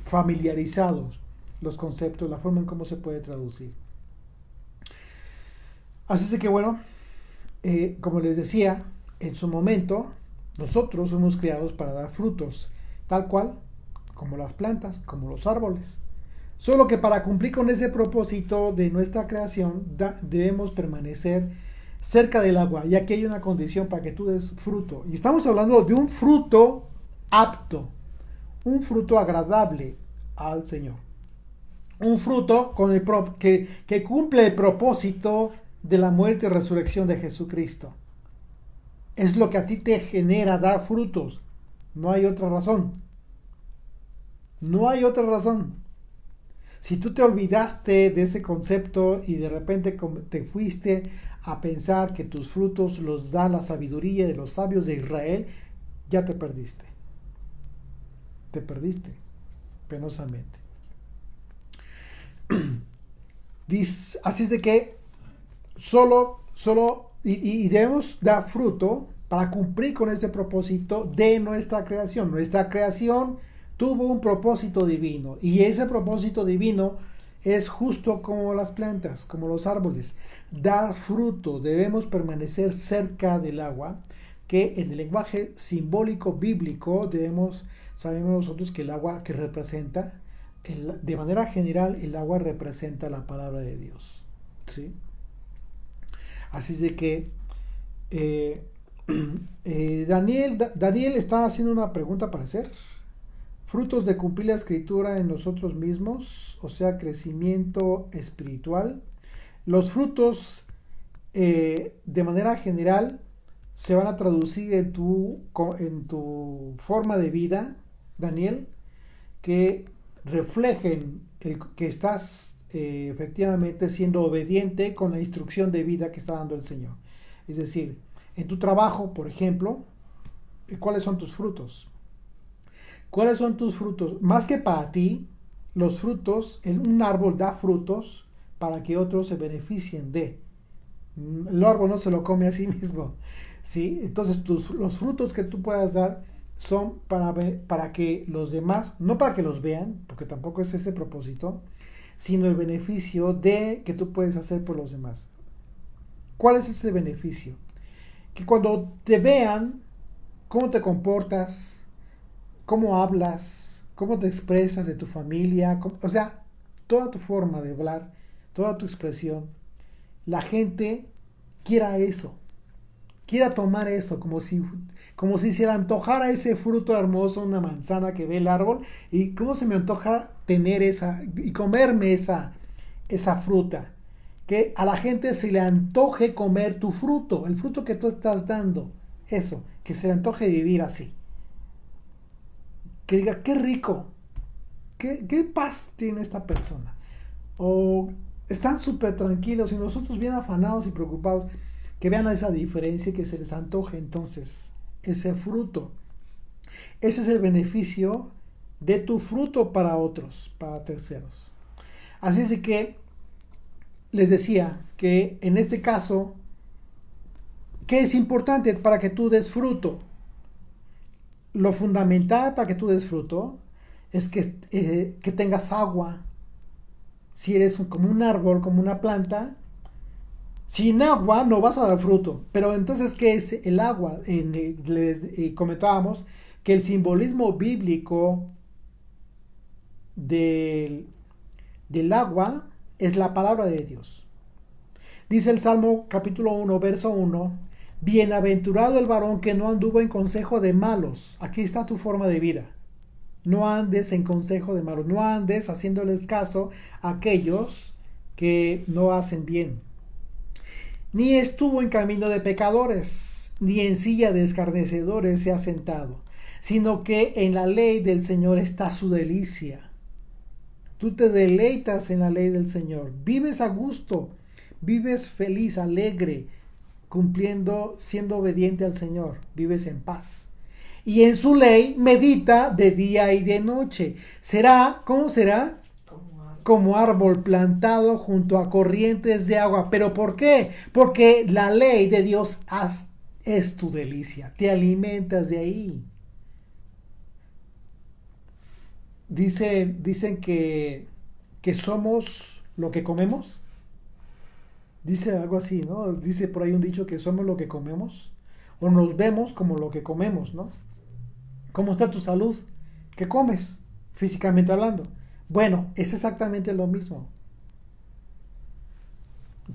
familiarizados los conceptos, la forma en cómo se puede traducir. Así es de que bueno, como les decía, en su momento nosotros fuimos creados para dar frutos, tal cual como las plantas, como los árboles. Solo que para cumplir con ese propósito de nuestra creación debemos permanecer cerca del agua, y aquí hay una condición para que tú des fruto. Y estamos hablando de un fruto apto, un fruto agradable al Señor. Un fruto que cumple el propósito de la muerte y resurrección de Jesucristo. Es lo que a ti te genera dar frutos. No hay otra razón. No hay otra razón. Si tú te olvidaste de ese concepto y de repente te fuiste a pensar que tus frutos los da la sabiduría de los sabios de Israel, ya te perdiste. Te perdiste, penosamente. Así es de que y debemos dar fruto para cumplir con este propósito de nuestra creación. Nuestra creación tuvo un propósito divino, y ese propósito divino es justo como las plantas, como los árboles, dar fruto. Debemos permanecer cerca del agua, que en el lenguaje simbólico bíblico sabemos nosotros que el agua que representa, de manera general, el agua representa la palabra de Dios, ¿sí? Así es de que Daniel está haciendo una pregunta para hacer. Frutos de cumplir la escritura en nosotros mismos, o sea, crecimiento espiritual. Los frutos, de manera general, se van a traducir en tu forma de vida, Daniel, que reflejen que estás efectivamente siendo obediente con la instrucción de vida que está dando el Señor. Es decir, en tu trabajo, por ejemplo, ¿cuáles son tus frutos? ¿Cuáles son tus frutos? Más que para ti, los frutos, un árbol da frutos para que otros se beneficien de. El árbol no se lo come a sí mismo, ¿sí? Entonces los frutos que tú puedas dar son para que los demás, no para que los vean, porque tampoco es ese propósito, sino el beneficio de que tú puedes hacer por los demás. ¿Cuál es ese beneficio? Que cuando te vean cómo te comportas, cómo hablas, cómo te expresas de tu familia, o sea, toda tu forma de hablar, toda tu expresión, la gente quiera eso, quiera tomar eso, como si se le antojara ese fruto hermoso, una manzana que ve el árbol, y cómo se me antoja tener esa y comerme esa fruta. Que a la gente se le antoje comer tu fruto, el fruto que tú estás dando, eso, que se le antoje vivir así. Que diga, qué rico, qué paz tiene esta persona. O están súper tranquilos y nosotros bien afanados y preocupados. Que vean esa diferencia y que se les antoje entonces ese fruto. Ese es el beneficio de tu fruto para otros, para terceros. Así es de que les decía que en este caso, ¿qué es importante para que tú des fruto? Lo fundamental para que tú des fruto es que tengas agua. Si eres como un árbol, como una planta, sin agua no vas a dar fruto. Pero entonces, ¿qué es el agua? Les comentábamos que el simbolismo bíblico del agua es la palabra de Dios. Dice el Salmo capítulo 1, verso 1, bienaventurado el varón que no anduvo en consejo de malos. Aquí está tu forma de vida. No andes en consejo de malos. No andes haciéndoles caso a aquellos que no hacen bien. Ni estuvo en camino de pecadores, ni en silla de escarnecedores se ha sentado. sino que en la ley del Señor está su delicia. Tú te deleitas en la ley del Señor, vives a gusto, vives feliz, alegre, cumpliendo, siendo obediente al Señor, vives en paz. Y en su ley medita de día y de noche. Será, ¿cómo será? Como árbol plantado junto a corrientes de agua. ¿Pero por qué? Porque la ley de Dios es tu delicia, te alimentas de ahí. Dicen que somos lo que comemos. Dice algo así, ¿no? Dice por ahí un dicho que somos lo que comemos. O nos vemos como lo que comemos, ¿no? ¿Cómo está tu salud? ¿Qué comes? Físicamente hablando. Bueno, es exactamente lo mismo.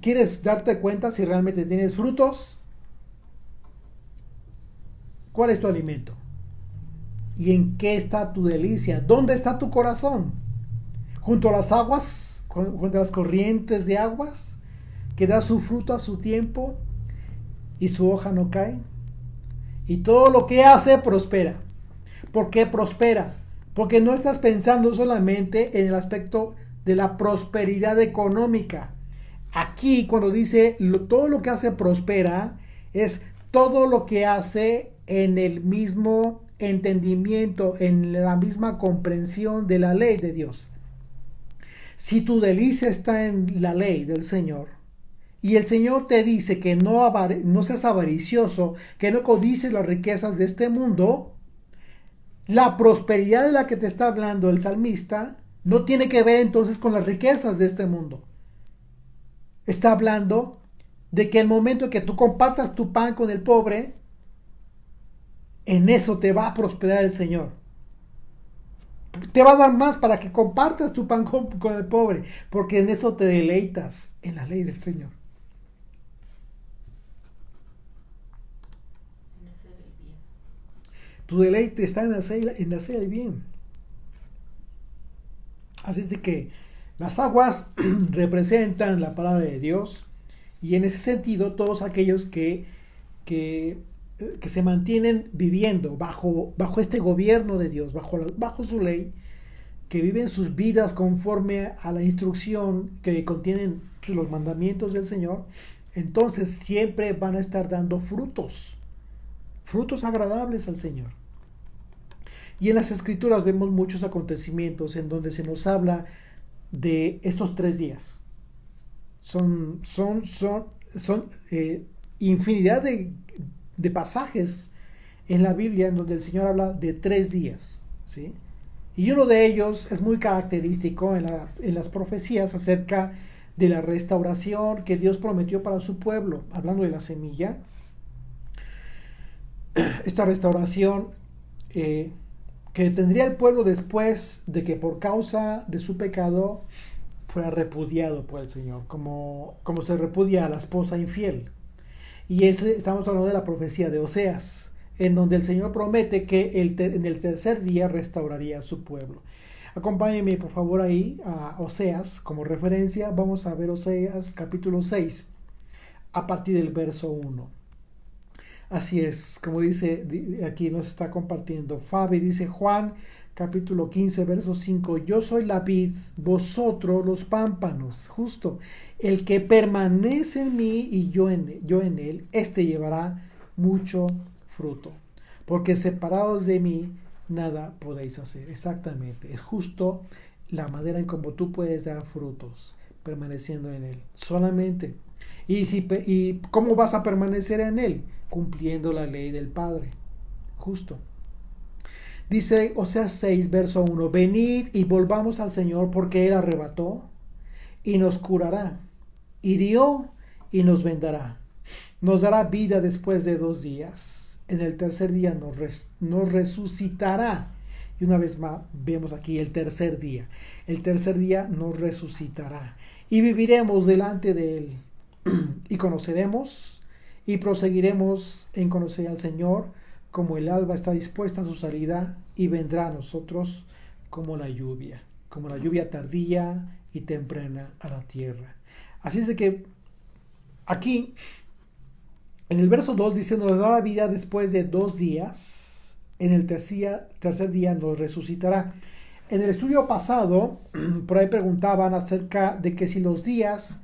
¿Quieres darte cuenta si realmente tienes frutos? ¿Cuál es tu alimento? ¿Y en qué está tu delicia? ¿Dónde está tu corazón? ¿Junto a las aguas? ¿Junto a las corrientes de aguas? ¿Que da su fruto a su tiempo y su hoja no cae? Y todo lo que hace prospera. ¿Por qué prospera? Porque no estás pensando solamente en el aspecto de la prosperidad económica. Aquí cuando dice todo lo que hace prospera, es todo lo que hace en el mismo entendimiento, en la misma comprensión de la ley de Dios. Si tu delicia está en la ley del Señor, y el Señor te dice que no seas avaricioso, que no codices las riquezas de este mundo, la prosperidad de la que te está hablando el salmista no tiene que ver entonces con las riquezas de este mundo. Está hablando de que el momento que tú compartas tu pan con el pobre, en eso te va a prosperar el Señor. Te va a dar más para que compartas tu pan con el pobre, porque en eso te deleitas en la ley del Señor. Tu deleite está en hacer el bien. Así es de que las aguas representan la palabra de Dios, y en ese sentido todos aquellos que se mantienen viviendo bajo este gobierno de Dios, bajo su ley, que viven sus vidas conforme a la instrucción que contienen los mandamientos del Señor, entonces siempre van a estar dando frutos agradables al Señor. Y en las Escrituras vemos muchos acontecimientos en donde se nos habla de estos 3 días. Son infinidad de pasajes en la Biblia en donde el Señor habla de 3 días, ¿sí? Y uno de ellos es muy característico en las profecías acerca de la restauración que Dios prometió para su pueblo, hablando de la semilla. Esta restauración que tendría el pueblo después de que por causa de su pecado fuera repudiado por el Señor, como se repudia a la esposa infiel. Y estamos hablando de la profecía de Oseas, en donde el Señor promete que en el tercer día restauraría a su pueblo. Acompáñenme por favor ahí a Oseas como referencia. Vamos a ver Oseas capítulo 6 a partir del verso 1. Así es, como dice aquí nos está compartiendo Fabi, dice Juan capítulo 15 verso 5: yo soy la vid, vosotros los pámpanos. Justo, el que permanece en mí y yo en él, este llevará mucho fruto, porque separados de mí nada podéis hacer. Exactamente, es justo la manera en como tú puedes dar frutos, permaneciendo en él solamente. ¿Y cómo vas a permanecer en él? Cumpliendo la ley del Padre. Justo. Dice Oseas 6 verso 1: venid y volvamos al Señor, porque él arrebató y nos curará, hirió y nos vendará, nos dará vida después de 2 días, en el tercer día nos resucitará. Y una vez más vemos aquí el tercer día nos resucitará, y viviremos delante de él, y conoceremos y proseguiremos en conocer al Señor, como el alba está dispuesta a su salida, y vendrá a nosotros como la lluvia tardía y temprana a la tierra. Así es de que aquí en el verso 2 dice: nos da la vida después de 2 días, en el tercer día nos resucitará. En el estudio pasado, por ahí preguntaban acerca de que si los días,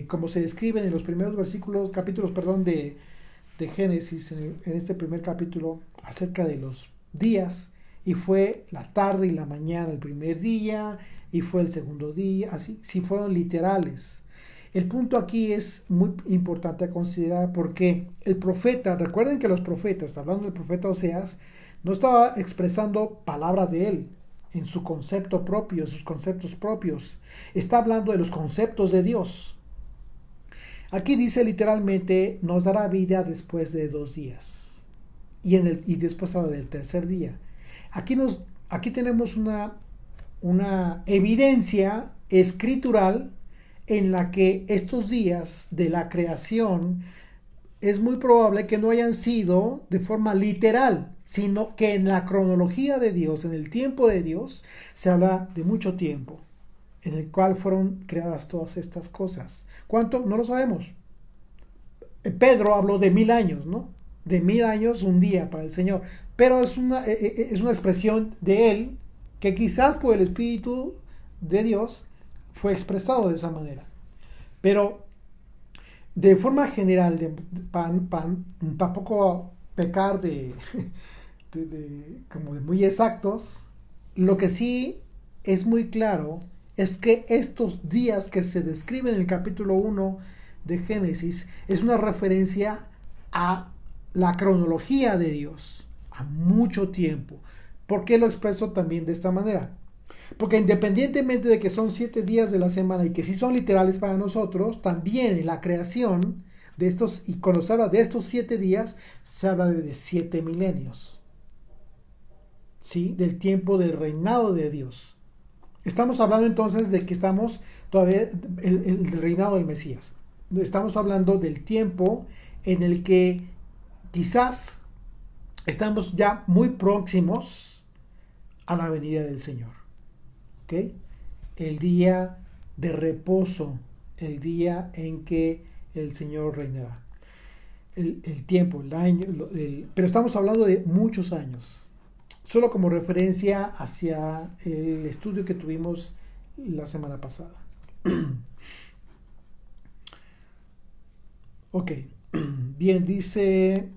como se describen en los primeros capítulos, de Génesis, en este primer capítulo, acerca de los días, y fue la tarde y la mañana el primer día, y fue el segundo día, así, si fueron literales. El punto aquí es muy importante a considerar porque el profeta, recuerden que los profetas, hablando del profeta Oseas, no estaba expresando palabra de él en su concepto propio, sus conceptos propios. Está hablando de los conceptos de Dios. Aquí dice literalmente, nos dará vida después de 2 días. Y después habla del tercer día. Aquí tenemos una evidencia escritural en la que estos días de la creación es muy probable que no hayan sido de forma literal, sino que en la cronología de Dios, en el tiempo de Dios, se habla de mucho tiempo, en el cual fueron creadas todas estas cosas. ¿Cuánto? No lo sabemos. Pedro habló de 1000 años, ¿no? De 1000 años un día para el Señor. Pero es una expresión de él que quizás por el Espíritu de Dios fue expresado de esa manera. Pero de forma general, tampoco pecar como de muy exactos, lo que sí es muy claro es que estos días que se describen en el capítulo 1 de Génesis es una referencia a la cronología de Dios, a mucho tiempo. ¿Por qué lo expreso también de esta manera? Porque independientemente de que son 7 días de la semana y que sí son literales para nosotros, también en la creación de estos, y cuando se habla de estos 7 días, se habla de 7 milenios. ¿Sí? Del tiempo del reinado de Dios. Estamos hablando entonces de que estamos todavía el reinado del Mesías. Estamos hablando del tiempo en el que quizás estamos ya muy próximos a la venida del Señor. ¿Okay? El día de reposo, el día en que el Señor reinará. El tiempo, el año, pero estamos hablando de muchos años. Solo como referencia hacia el estudio que tuvimos la semana pasada. Ok, bien, dice...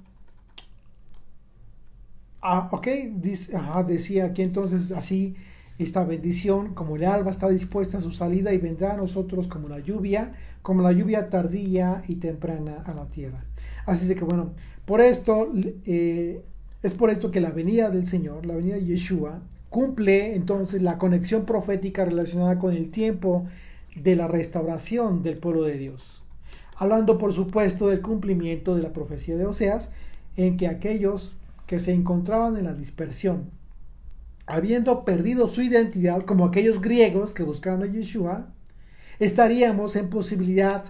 decía aquí entonces así, esta bendición, como el alba está dispuesta a su salida y vendrá a nosotros como la lluvia tardía y temprana a la tierra. Así es que bueno, es por esto que la venida del Señor, la venida de Yeshua, cumple entonces la conexión profética relacionada con el tiempo de la restauración del pueblo de Dios. Hablando por supuesto del cumplimiento de la profecía de Oseas, en que aquellos que se encontraban en la dispersión, habiendo perdido su identidad como aquellos griegos que buscaban a Yeshua, estaríamos en posibilidad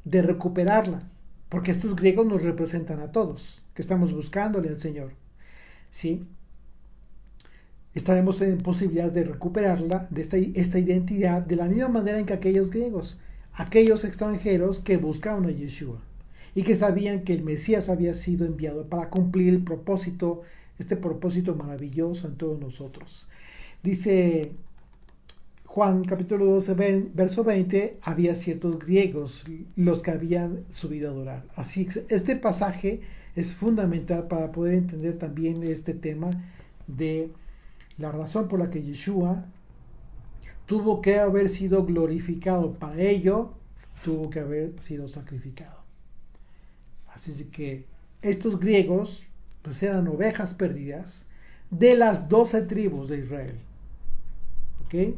de recuperarla, porque estos griegos nos representan a todos, que estamos buscándole al Señor. ¿Sí? Estaremos en posibilidad de recuperarla, de esta identidad, de la misma manera en que aquellos griegos, aquellos extranjeros que buscaban a Yeshua y que sabían que el Mesías había sido enviado para cumplir el propósito, este propósito maravilloso en todos nosotros. Dice Juan capítulo 12, verso 20, había ciertos griegos los que habían subido a adorar. Así que este pasaje es fundamental para poder entender también este tema de la razón por la que Yeshua tuvo que haber sido glorificado. Para ello tuvo que haber sido sacrificado. Así que estos griegos pues eran ovejas perdidas de las 12 tribus de Israel. ¿Ok?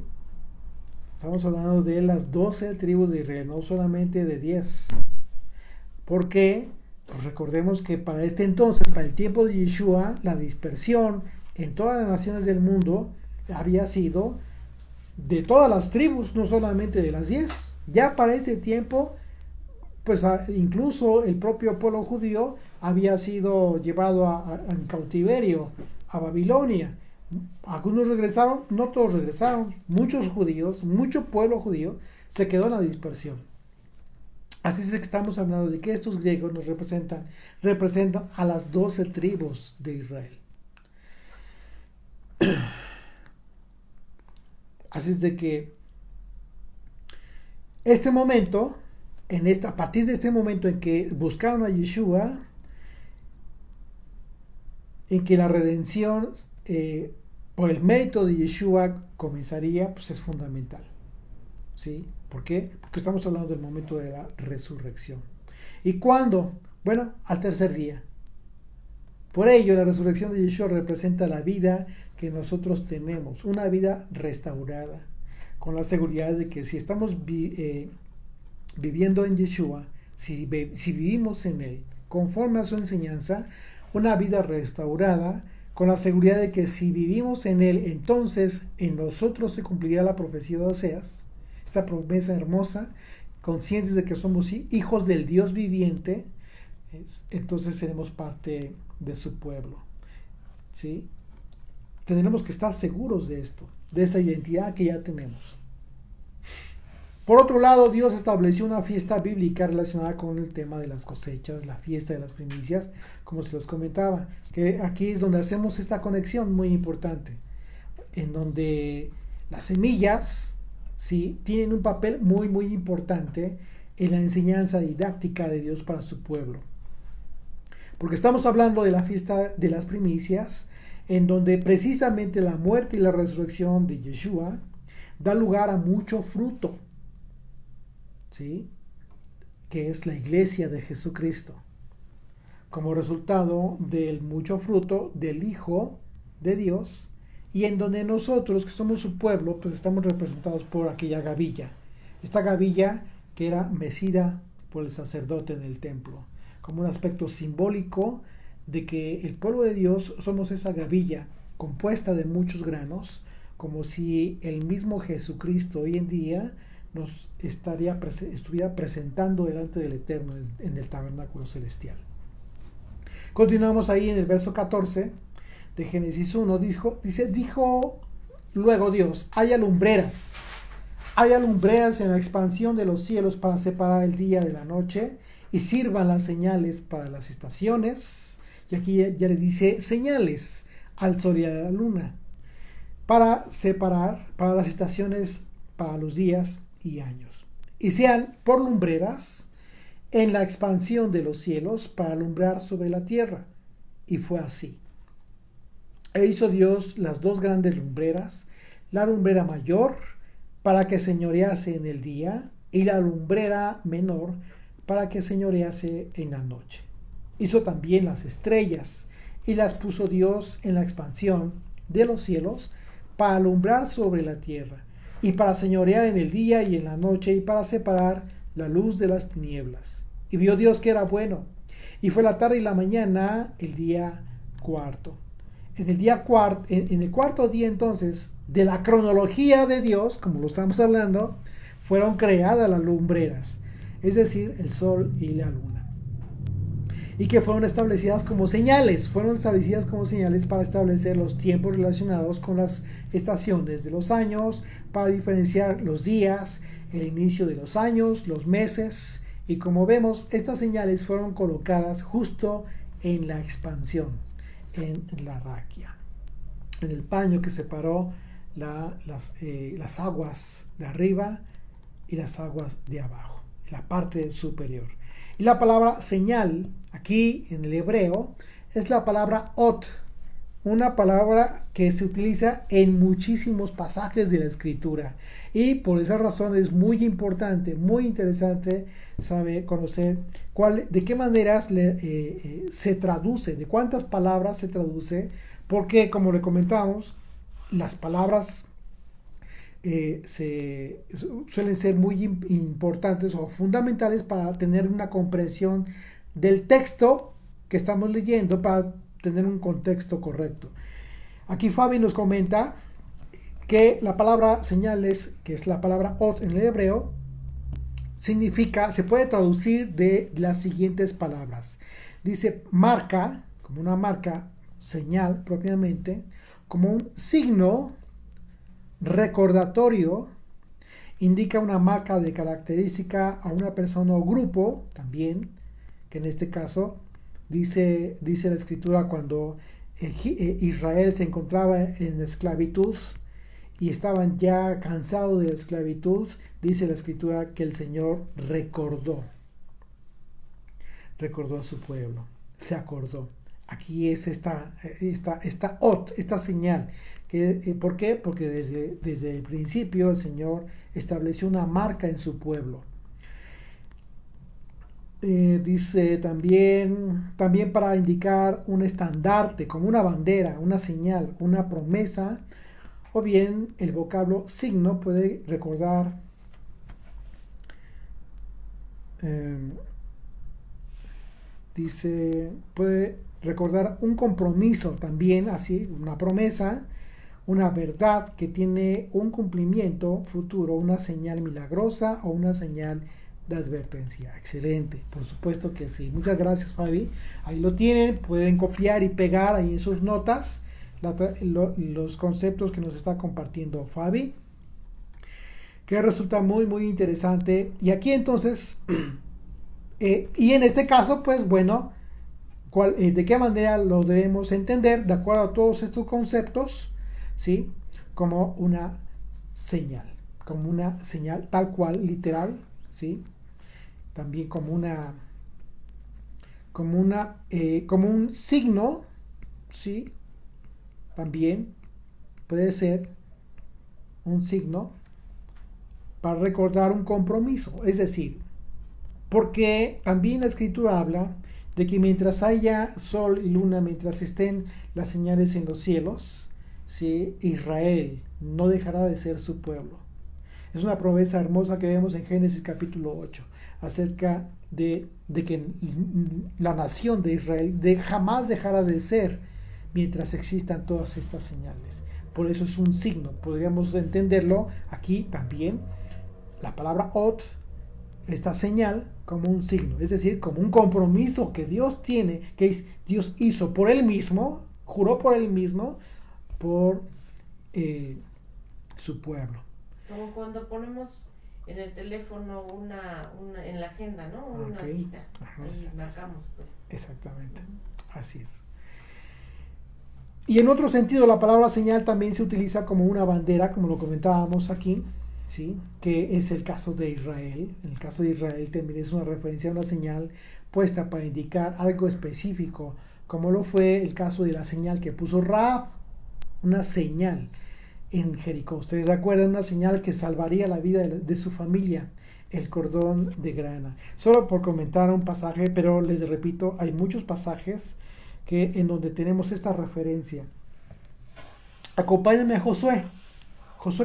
Estamos hablando de las 12 tribus de Israel, no solamente de 10. ¿Por qué? Pues recordemos que para este entonces, para el tiempo de Yeshua, la dispersión en todas las naciones del mundo había sido de todas las tribus, no solamente de las 10. Ya para este tiempo, pues incluso el propio pueblo judío había sido llevado en cautiverio a Babilonia. Algunos regresaron, no todos regresaron. Muchos judíos, mucho pueblo judío se quedó en la dispersión. Así es que estamos hablando de que estos griegos nos representan a las 12 tribus de Israel. Así es de que este momento, a partir de este momento en que buscaron a Yeshua, en que la redención por el mérito de Yeshua comenzaría, pues es fundamental. ¿Sí? ¿Por qué? Porque estamos hablando del momento de la resurrección. ¿Y cuándo? Bueno, al tercer día. Por ello, la resurrección de Yeshua representa la vida que nosotros tenemos, una vida restaurada, con la seguridad de que si estamos viviendo en Yeshua, si vivimos en Él, conforme a su enseñanza, una vida restaurada, con la seguridad de que si vivimos en Él, entonces en nosotros se cumplirá la profecía de Oseas, esta promesa hermosa, conscientes de que somos hijos del Dios viviente, entonces seremos parte de su pueblo. ¿Sí? Tendremos que estar seguros de esto, de esa identidad que ya tenemos. Por otro lado, Dios estableció una fiesta bíblica relacionada con el tema de las cosechas, la fiesta de las primicias, como se los comentaba, que aquí es donde hacemos esta conexión muy importante, en donde las semillas, sí, tienen un papel muy, muy importante en la enseñanza didáctica de Dios para su pueblo. Porque estamos hablando de la fiesta de las primicias, en donde precisamente la muerte y la resurrección de Yeshua da lugar a mucho fruto, ¿sí? Que es la iglesia de Jesucristo, como resultado del mucho fruto del Hijo de Dios, y en donde nosotros, que somos su pueblo, pues estamos representados por aquella gavilla, esta gavilla que era mecida por el sacerdote en el templo, como un aspecto simbólico de que el pueblo de Dios somos esa gavilla compuesta de muchos granos, como si el mismo Jesucristo hoy en día nos estuviera presentando delante del Eterno en el tabernáculo celestial. Continuamos ahí en el verso 14 de Génesis 1, dijo luego Dios, haya lumbreras en la expansión de los cielos para separar el día de la noche, y sirvan las señales para las estaciones, y aquí ya le dice señales al sol y a la luna, para separar, para las estaciones, para los días y años, y sean por lumbreras en la expansión de los cielos para alumbrar sobre la tierra. Y fue así. E hizo Dios las dos grandes lumbreras, la lumbrera mayor para que señorease en el día, y la lumbrera menor para que señorease en la noche. Hizo también las estrellas, y las puso Dios en la expansión de los cielos para alumbrar sobre la tierra, y para señorear en el día y en la noche, y para separar la luz de las tinieblas. Y vio Dios que era bueno, y fue la tarde y la mañana el día cuarto. En el cuarto día entonces de la cronología de Dios, como lo estamos hablando, fueron creadas las lumbreras, es decir, el sol y la luna, y que fueron establecidas como señales, para establecer los tiempos relacionados con las estaciones de los años, para diferenciar los días, el inicio de los años, los meses, y como vemos, estas señales fueron colocadas justo en la expansión, en la raquia, en el paño que separó las aguas de arriba y las aguas de abajo, la parte superior. Y la palabra señal, aquí en el hebreo, es la palabra ot, una palabra que se utiliza en muchísimos pasajes de la escritura, y por esa razón es muy importante, muy interesante conocer de qué maneras se traduce, de cuántas palabras se traduce, porque como le comentamos, las palabras suelen ser muy importantes o fundamentales para tener una comprensión del texto que estamos leyendo, para tener un contexto correcto. Aquí Fabi nos comenta que la palabra señales, que es la palabra ot en el hebreo, se puede traducir de las siguientes palabras. Dice marca, como una marca, señal propiamente, como un signo recordatorio, indica una marca de característica a una persona o grupo también, que en este caso dice la escritura cuando Israel se encontraba en esclavitud y estaban ya cansados de la esclavitud, dice la escritura que el Señor recordó a su pueblo, se acordó. Aquí es esta señal. ¿Por qué? Porque desde el principio el Señor estableció una marca en su pueblo. Dice también para indicar un estandarte, como una bandera, una señal, una promesa, o bien el vocablo signo puede recordar puede recordar un compromiso también, así, una promesa, una verdad que tiene un cumplimiento futuro, una señal milagrosa o una señal de advertencia. Excelente, por supuesto que sí. Muchas gracias, Fabi. Ahí lo tienen, pueden copiar y pegar ahí en sus notas los conceptos que nos está compartiendo Fabi, que resulta muy, muy interesante. Y aquí entonces, y en este caso, pues bueno, ¿de qué manera lo debemos entender? De acuerdo a todos estos conceptos, ¿sí? Como una señal tal cual, literal, ¿sí? También como un signo, ¿sí? También puede ser un signo para recordar un compromiso, es decir, porque también la escritura habla de que mientras haya sol y luna, mientras estén las señales en los cielos, ¿sí? Israel no dejará de ser su pueblo. Es una promesa hermosa que vemos en Génesis capítulo 8 acerca de que la nación de Israel jamás dejará de ser mientras existan todas estas señales. Por eso es un signo. Podríamos entenderlo aquí también, la palabra ot, esta señal, como un signo, es decir, como un compromiso que Dios tiene, que Dios hizo por Él mismo, juró por Él mismo, por su pueblo. Como cuando ponemos en el teléfono una en la agenda, ¿no? Una cita. Ajá, ahí marcamos, pues. Exactamente, así es. Y en otro sentido, la palabra señal también se utiliza como una bandera, como lo comentábamos aquí, ¿sí? Que es el caso de Israel. En el caso de Israel también es una referencia a una señal puesta para indicar algo específico, como lo fue el caso de la señal que puso Rahab, una señal en Jericó. Ustedes recuerdan, una señal que salvaría la vida de su familia, el cordón de grana. Solo por comentar un pasaje, pero les repito, hay muchos pasajes en donde tenemos esta referencia. Acompáñenme a Josué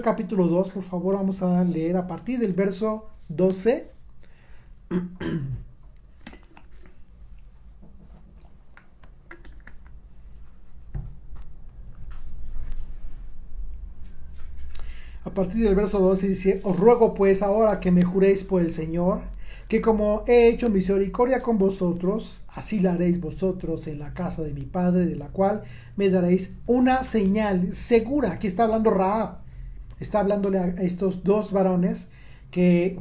capítulo 2, por favor. Vamos a leer a partir del verso 12. A partir del verso 12 dice: os ruego pues ahora que me juréis por el Señor, que como he hecho misericordia con vosotros, así la haréis vosotros en la casa de mi padre, de la cual me daréis una señal segura. Aquí está hablando Rahab, está hablándole a estos dos varones que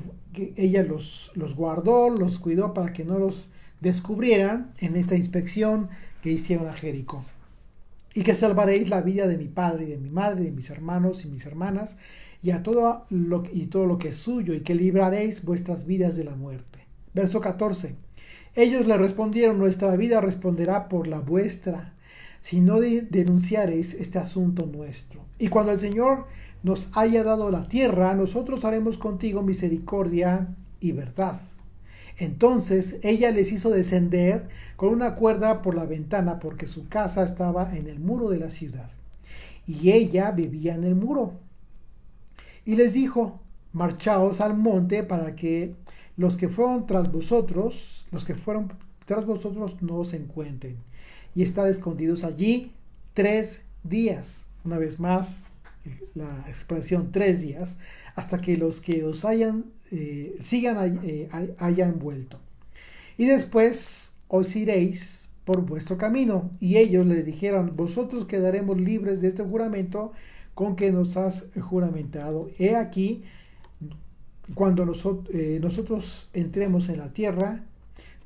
ella los guardó, los cuidó para que no los descubrieran en esta inspección que hicieron a Jericó. Y que salvaréis la vida de mi padre y de mi madre, de mis hermanos y mis hermanas, y todo lo que es suyo, y que libraréis vuestras vidas de la muerte. Verso 14. Ellos le respondieron: nuestra vida responderá por la vuestra, si no denunciaréis este asunto nuestro. Y cuando el Señor nos haya dado la tierra, nosotros haremos contigo misericordia y verdad. Entonces ella les hizo descender con una cuerda por la ventana, porque su casa estaba en el muro de la ciudad, y ella vivía en el muro. Y les dijo: marchaos al monte, para que los que fueron tras vosotros no os encuentren, y estad escondidos allí 3 días. Una vez más, la expresión 3 días, hasta que los que os hayan vuelto. Y después os iréis por vuestro camino. Y ellos les dijeron: vosotros quedaremos libres de este juramento con que nos has juramentado. He aquí, cuando nosotros entremos en la tierra,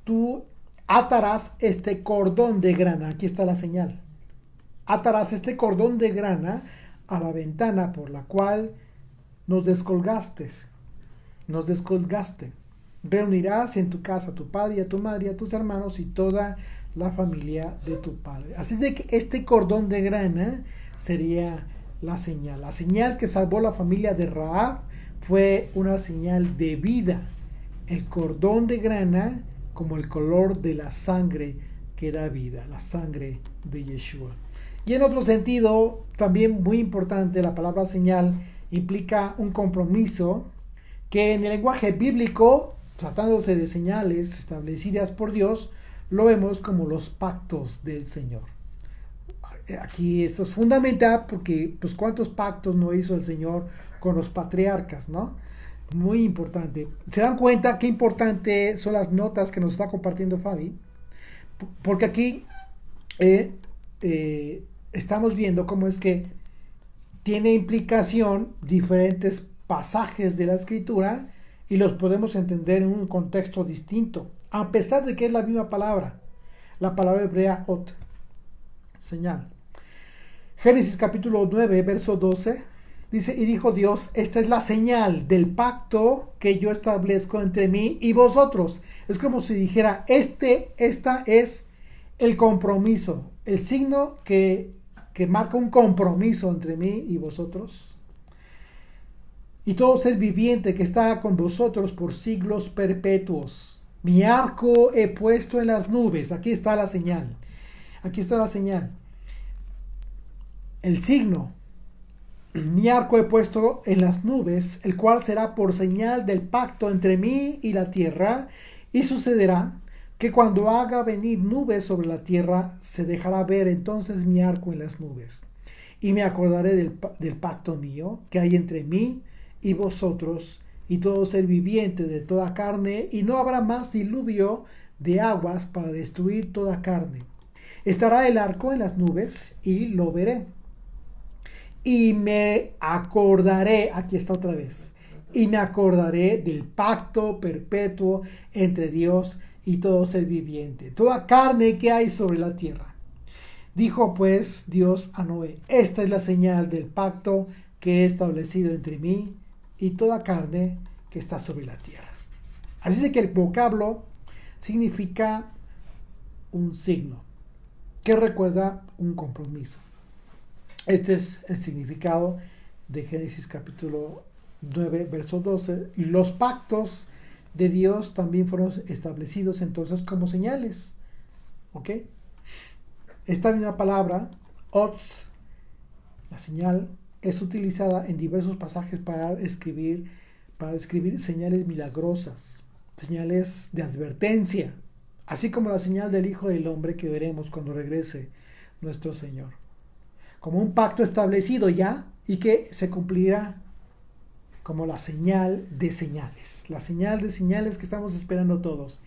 tú atarás este cordón de grana. Aquí está la señal. Atarás este cordón de grana a la ventana por la cual nos descolgaste. Reunirás en tu casa a tu padre y a tu madre y a tus hermanos y toda la familia de tu padre. Así es de que este cordón de grana sería la señal. La señal que salvó la familia de Rahab fue una señal de vida. El cordón de grana como el color de la sangre que da vida, la sangre de Yeshua. Y en otro sentido, también muy importante, la palabra señal implica un compromiso que en el lenguaje bíblico, tratándose de señales establecidas por Dios, lo vemos como los pactos del Señor. Aquí esto es fundamental porque pues cuántos pactos no hizo el Señor con los patriarcas, ¿no? Muy importante. ¿Se dan cuenta qué importante son las notas que nos está compartiendo Fabi? Porque aquí estamos viendo cómo es que tiene implicación diferentes pasajes de la escritura y los podemos entender en un contexto distinto, a pesar de que es la misma palabra, la palabra hebrea ot, señal. Génesis capítulo 9, verso 12, dice, y dijo Dios, esta es la señal del pacto que yo establezco entre mí y vosotros. Es como si dijera, esta es el compromiso, el signo que marca un compromiso entre mí y vosotros. Y todo ser viviente que está con vosotros por siglos perpetuos. Mi arco he puesto en las nubes. Aquí está la señal. Aquí está la señal. El signo. Mi arco he puesto en las nubes, el cual será por señal del pacto entre mí y la tierra. Y sucederá que cuando haga venir nubes sobre la tierra, se dejará ver entonces mi arco en las nubes. Y me acordaré del pacto mío que hay entre mí y vosotros y todo ser viviente de toda carne, y no habrá más diluvio de aguas para destruir toda carne. Estará el arco en las nubes y lo veré. Y me acordaré, aquí está otra vez, y me acordaré del pacto perpetuo entre Dios y todo ser viviente, toda carne que hay sobre la tierra. Dijo pues Dios a Noé, esta es la señal del pacto que he establecido entre mí y toda carne que está sobre la tierra. Así es que el vocablo significa un signo que recuerda un compromiso. Este es el significado de Génesis capítulo 9, verso 12. Los pactos de Dios también fueron establecidos entonces como señales. ¿Ok? Esta misma palabra, ot, la señal, es utilizada en diversos pasajes para describir señales milagrosas, señales de advertencia, así como la señal del Hijo del Hombre que veremos cuando regrese nuestro Señor. Como un pacto establecido ya y que se cumplirá como la señal de señales. La señal de señales que estamos esperando todos.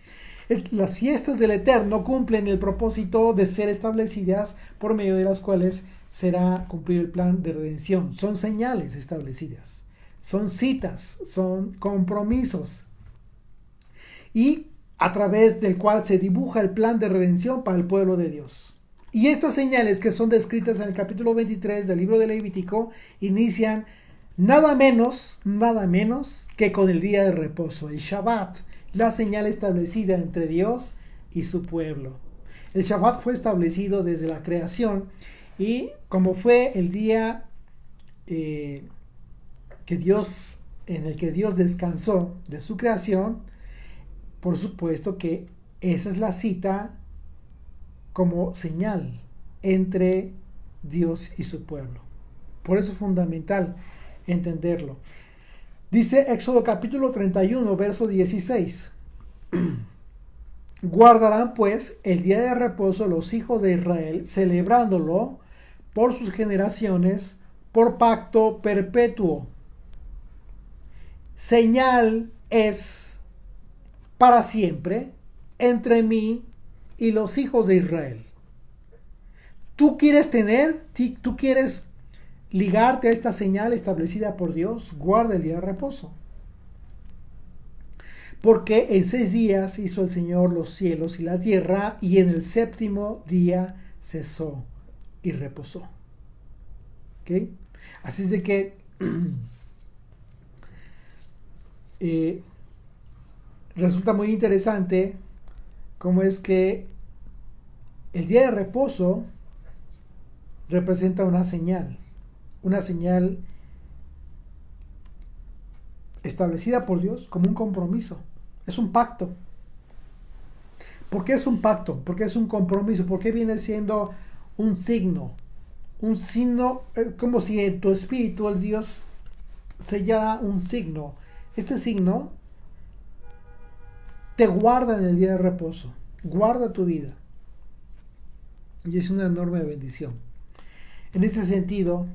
Las fiestas del Eterno cumplen el propósito de ser establecidas por medio de las cuales será cumplir el plan de redención. Son señales establecidas, son citas, son compromisos y a través del cual se dibuja el plan de redención para el pueblo de Dios. Y estas señales que son descritas en el capítulo 23 del libro de Levítico inician nada menos que con el día de reposo, el Shabbat, la señal establecida entre Dios y su pueblo. El Shabbat fue establecido desde la creación y como fue el día en el que Dios descansó de su creación, por supuesto que esa es la cita como señal entre Dios y su pueblo. Por eso es fundamental entenderlo. Dice Éxodo capítulo 31, verso 16. Guardarán pues el día de reposo los hijos de Israel, celebrándolo por sus generaciones, por pacto perpetuo. Señal es para siempre entre mí y los hijos de Israel. ¿Tú quieres ligarte a esta señal establecida por Dios? Guarda el día de reposo. Porque en 6 días hizo el Señor los cielos y la tierra, y en el séptimo día cesó y reposó. ¿Ok? Así es de que resulta muy interesante cómo es que el día de reposo representa una señal establecida por Dios como un compromiso. Es un pacto. ¿Por qué es un pacto? ¿Por qué es un compromiso? ¿Por qué viene siendo un signo? Un signo, como si en tu espíritu el Dios sellara un signo. Este signo te guarda en el día de reposo, guarda tu vida. Y es una enorme bendición. En ese sentido,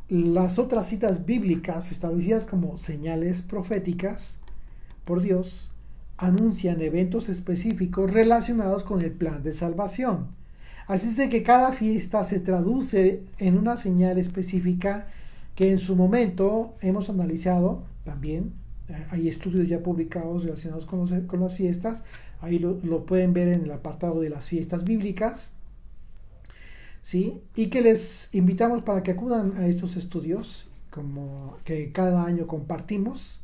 las otras citas bíblicas establecidas como señales proféticas por Dios anuncian eventos específicos relacionados con el plan de salvación. Así es de que cada fiesta se traduce en una señal específica que en su momento hemos analizado también. Hay estudios ya publicados relacionados con las fiestas. Ahí lo pueden ver en el apartado de las fiestas bíblicas. ¿Sí? Y que les invitamos para que acudan a estos estudios, como que cada año compartimos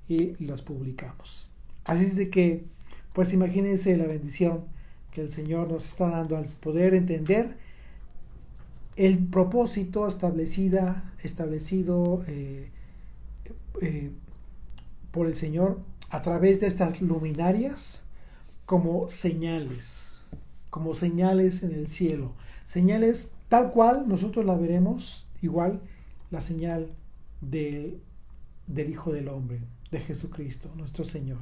y los publicamos. Así es de que, pues imagínense la bendición que el Señor nos está dando al poder entender el propósito establecido por el Señor a través de estas luminarias como señales en el cielo. Señales tal cual nosotros la veremos, igual la señal del Hijo del Hombre, de Jesucristo, nuestro Señor.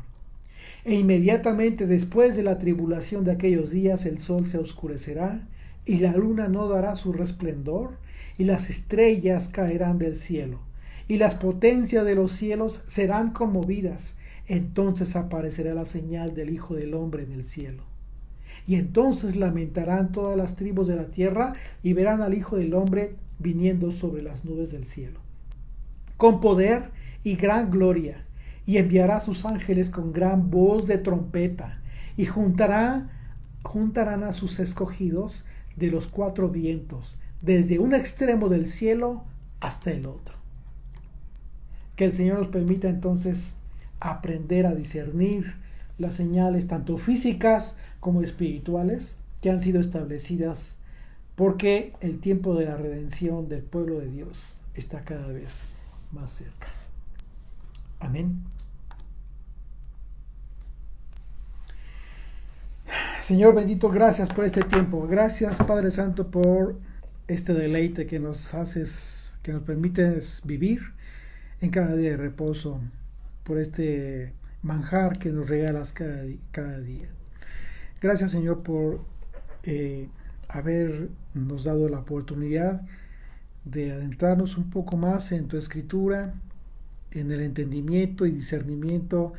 E inmediatamente después de la tribulación de aquellos días, el sol se oscurecerá y la luna no dará su resplandor, y las estrellas caerán del cielo, y las potencias de los cielos serán conmovidas. Entonces aparecerá la señal del Hijo del Hombre en el cielo. Y entonces lamentarán todas las tribus de la tierra y verán al Hijo del Hombre viniendo sobre las nubes del cielo, con poder y gran gloria, y enviará a sus ángeles con gran voz de trompeta, y juntarán a sus escogidos de los 4 vientos, desde un extremo del cielo hasta el otro. Que el Señor nos permita entonces aprender a discernir las señales tanto físicas como espirituales que han sido establecidas, porque el tiempo de la redención del pueblo de Dios está cada vez más cerca. Amén. Señor bendito, gracias por este tiempo. Gracias, Padre Santo, por este deleite que nos haces, que nos permites vivir en cada día de reposo, por este manjar que nos regalas cada día. Gracias, Señor, por habernos dado la oportunidad de adentrarnos un poco más en tu escritura, en el entendimiento y discernimiento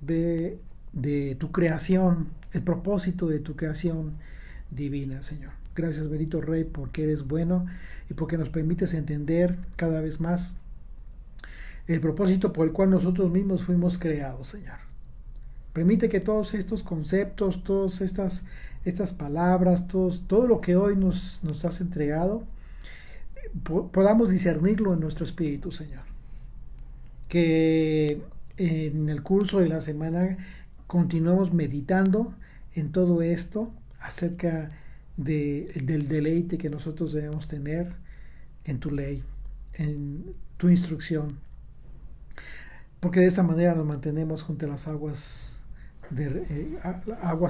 de tu creación, el propósito de tu creación divina, Señor. Gracias, bendito Rey, porque eres bueno y porque nos permites entender cada vez más el propósito por el cual nosotros mismos fuimos creados, Señor. Permite que todos estos conceptos, todas estas palabras, todo lo que hoy nos has entregado, podamos discernirlo en nuestro espíritu, Señor. Que en el curso de la semana continuemos meditando en todo esto acerca del deleite que nosotros debemos tener en tu ley, en tu instrucción, porque de esa manera nos mantenemos junto a las aguas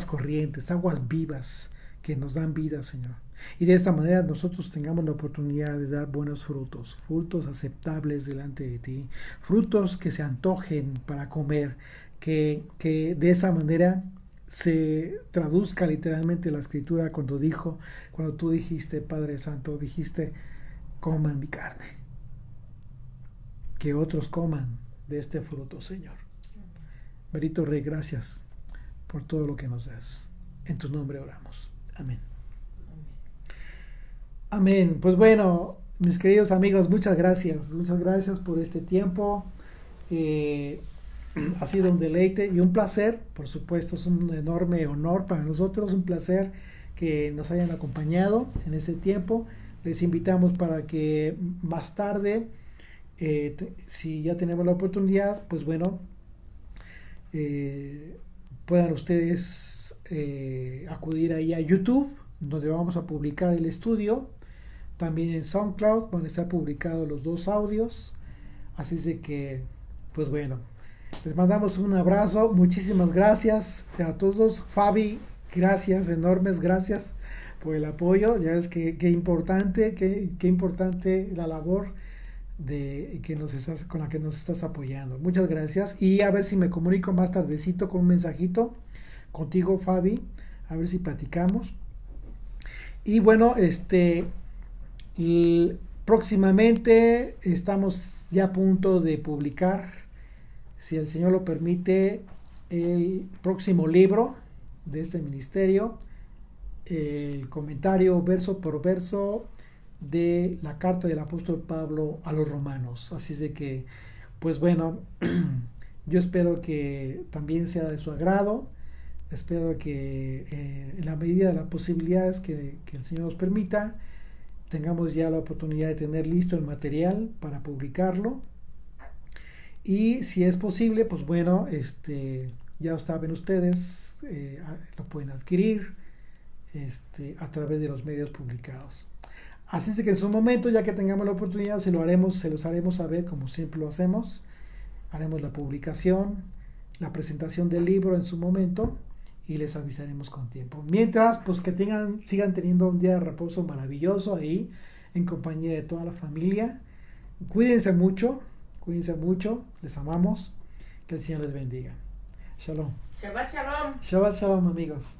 corrientes, aguas vivas que nos dan vida, Señor. Y de esta manera nosotros tengamos la oportunidad de dar buenos frutos, frutos aceptables delante de ti, frutos que se antojen para comer, que de esa manera se traduzca literalmente la escritura cuando tú dijiste, Padre Santo, dijiste, coman mi carne, que otros coman de este fruto, Señor. Bendito Rey, gracias por todo lo que nos das. En tu nombre oramos. Amén. Amén. Pues bueno, mis queridos amigos, muchas gracias por este tiempo. Ha sido un deleite y un placer, por supuesto, es un enorme honor para nosotros, un placer que nos hayan acompañado en ese tiempo. Les invitamos para que más tarde, si ya tenemos la oportunidad, pues bueno, eh, puedan ustedes acudir ahí a YouTube, donde vamos a publicar el estudio. También en SoundCloud van a estar publicados los dos audios. Así es de que, pues bueno, les mandamos un abrazo. Muchísimas gracias a todos. Fabi, gracias, enormes gracias por el apoyo. Ya ves que qué importante la labor con la que nos estás apoyando. Muchas gracias. Y a ver si me comunico más tardecito con un mensajito contigo, Fabi. A ver si platicamos. Y bueno, y próximamente estamos ya a punto de publicar, si el Señor lo permite, el próximo libro de este ministerio, el comentario verso por verso de la carta del apóstol Pablo a los romanos. Así es de que, pues bueno, yo espero que también sea de su agrado. Espero que en la medida de las posibilidades que el Señor nos permita, tengamos ya la oportunidad de tener listo el material para publicarlo. Y si es posible, pues bueno, ya saben ustedes, lo pueden adquirir a través de los medios publicados. Así es que en su momento, ya que tengamos la oportunidad, se los haremos saber, como siempre lo hacemos. Haremos la publicación, la presentación del libro en su momento, y les avisaremos con tiempo. Mientras, pues que sigan teniendo un día de reposo maravilloso ahí, en compañía de toda la familia. Cuídense mucho, les amamos, que el Señor les bendiga. Shalom. Shabbat shalom. Shabbat shalom, amigos.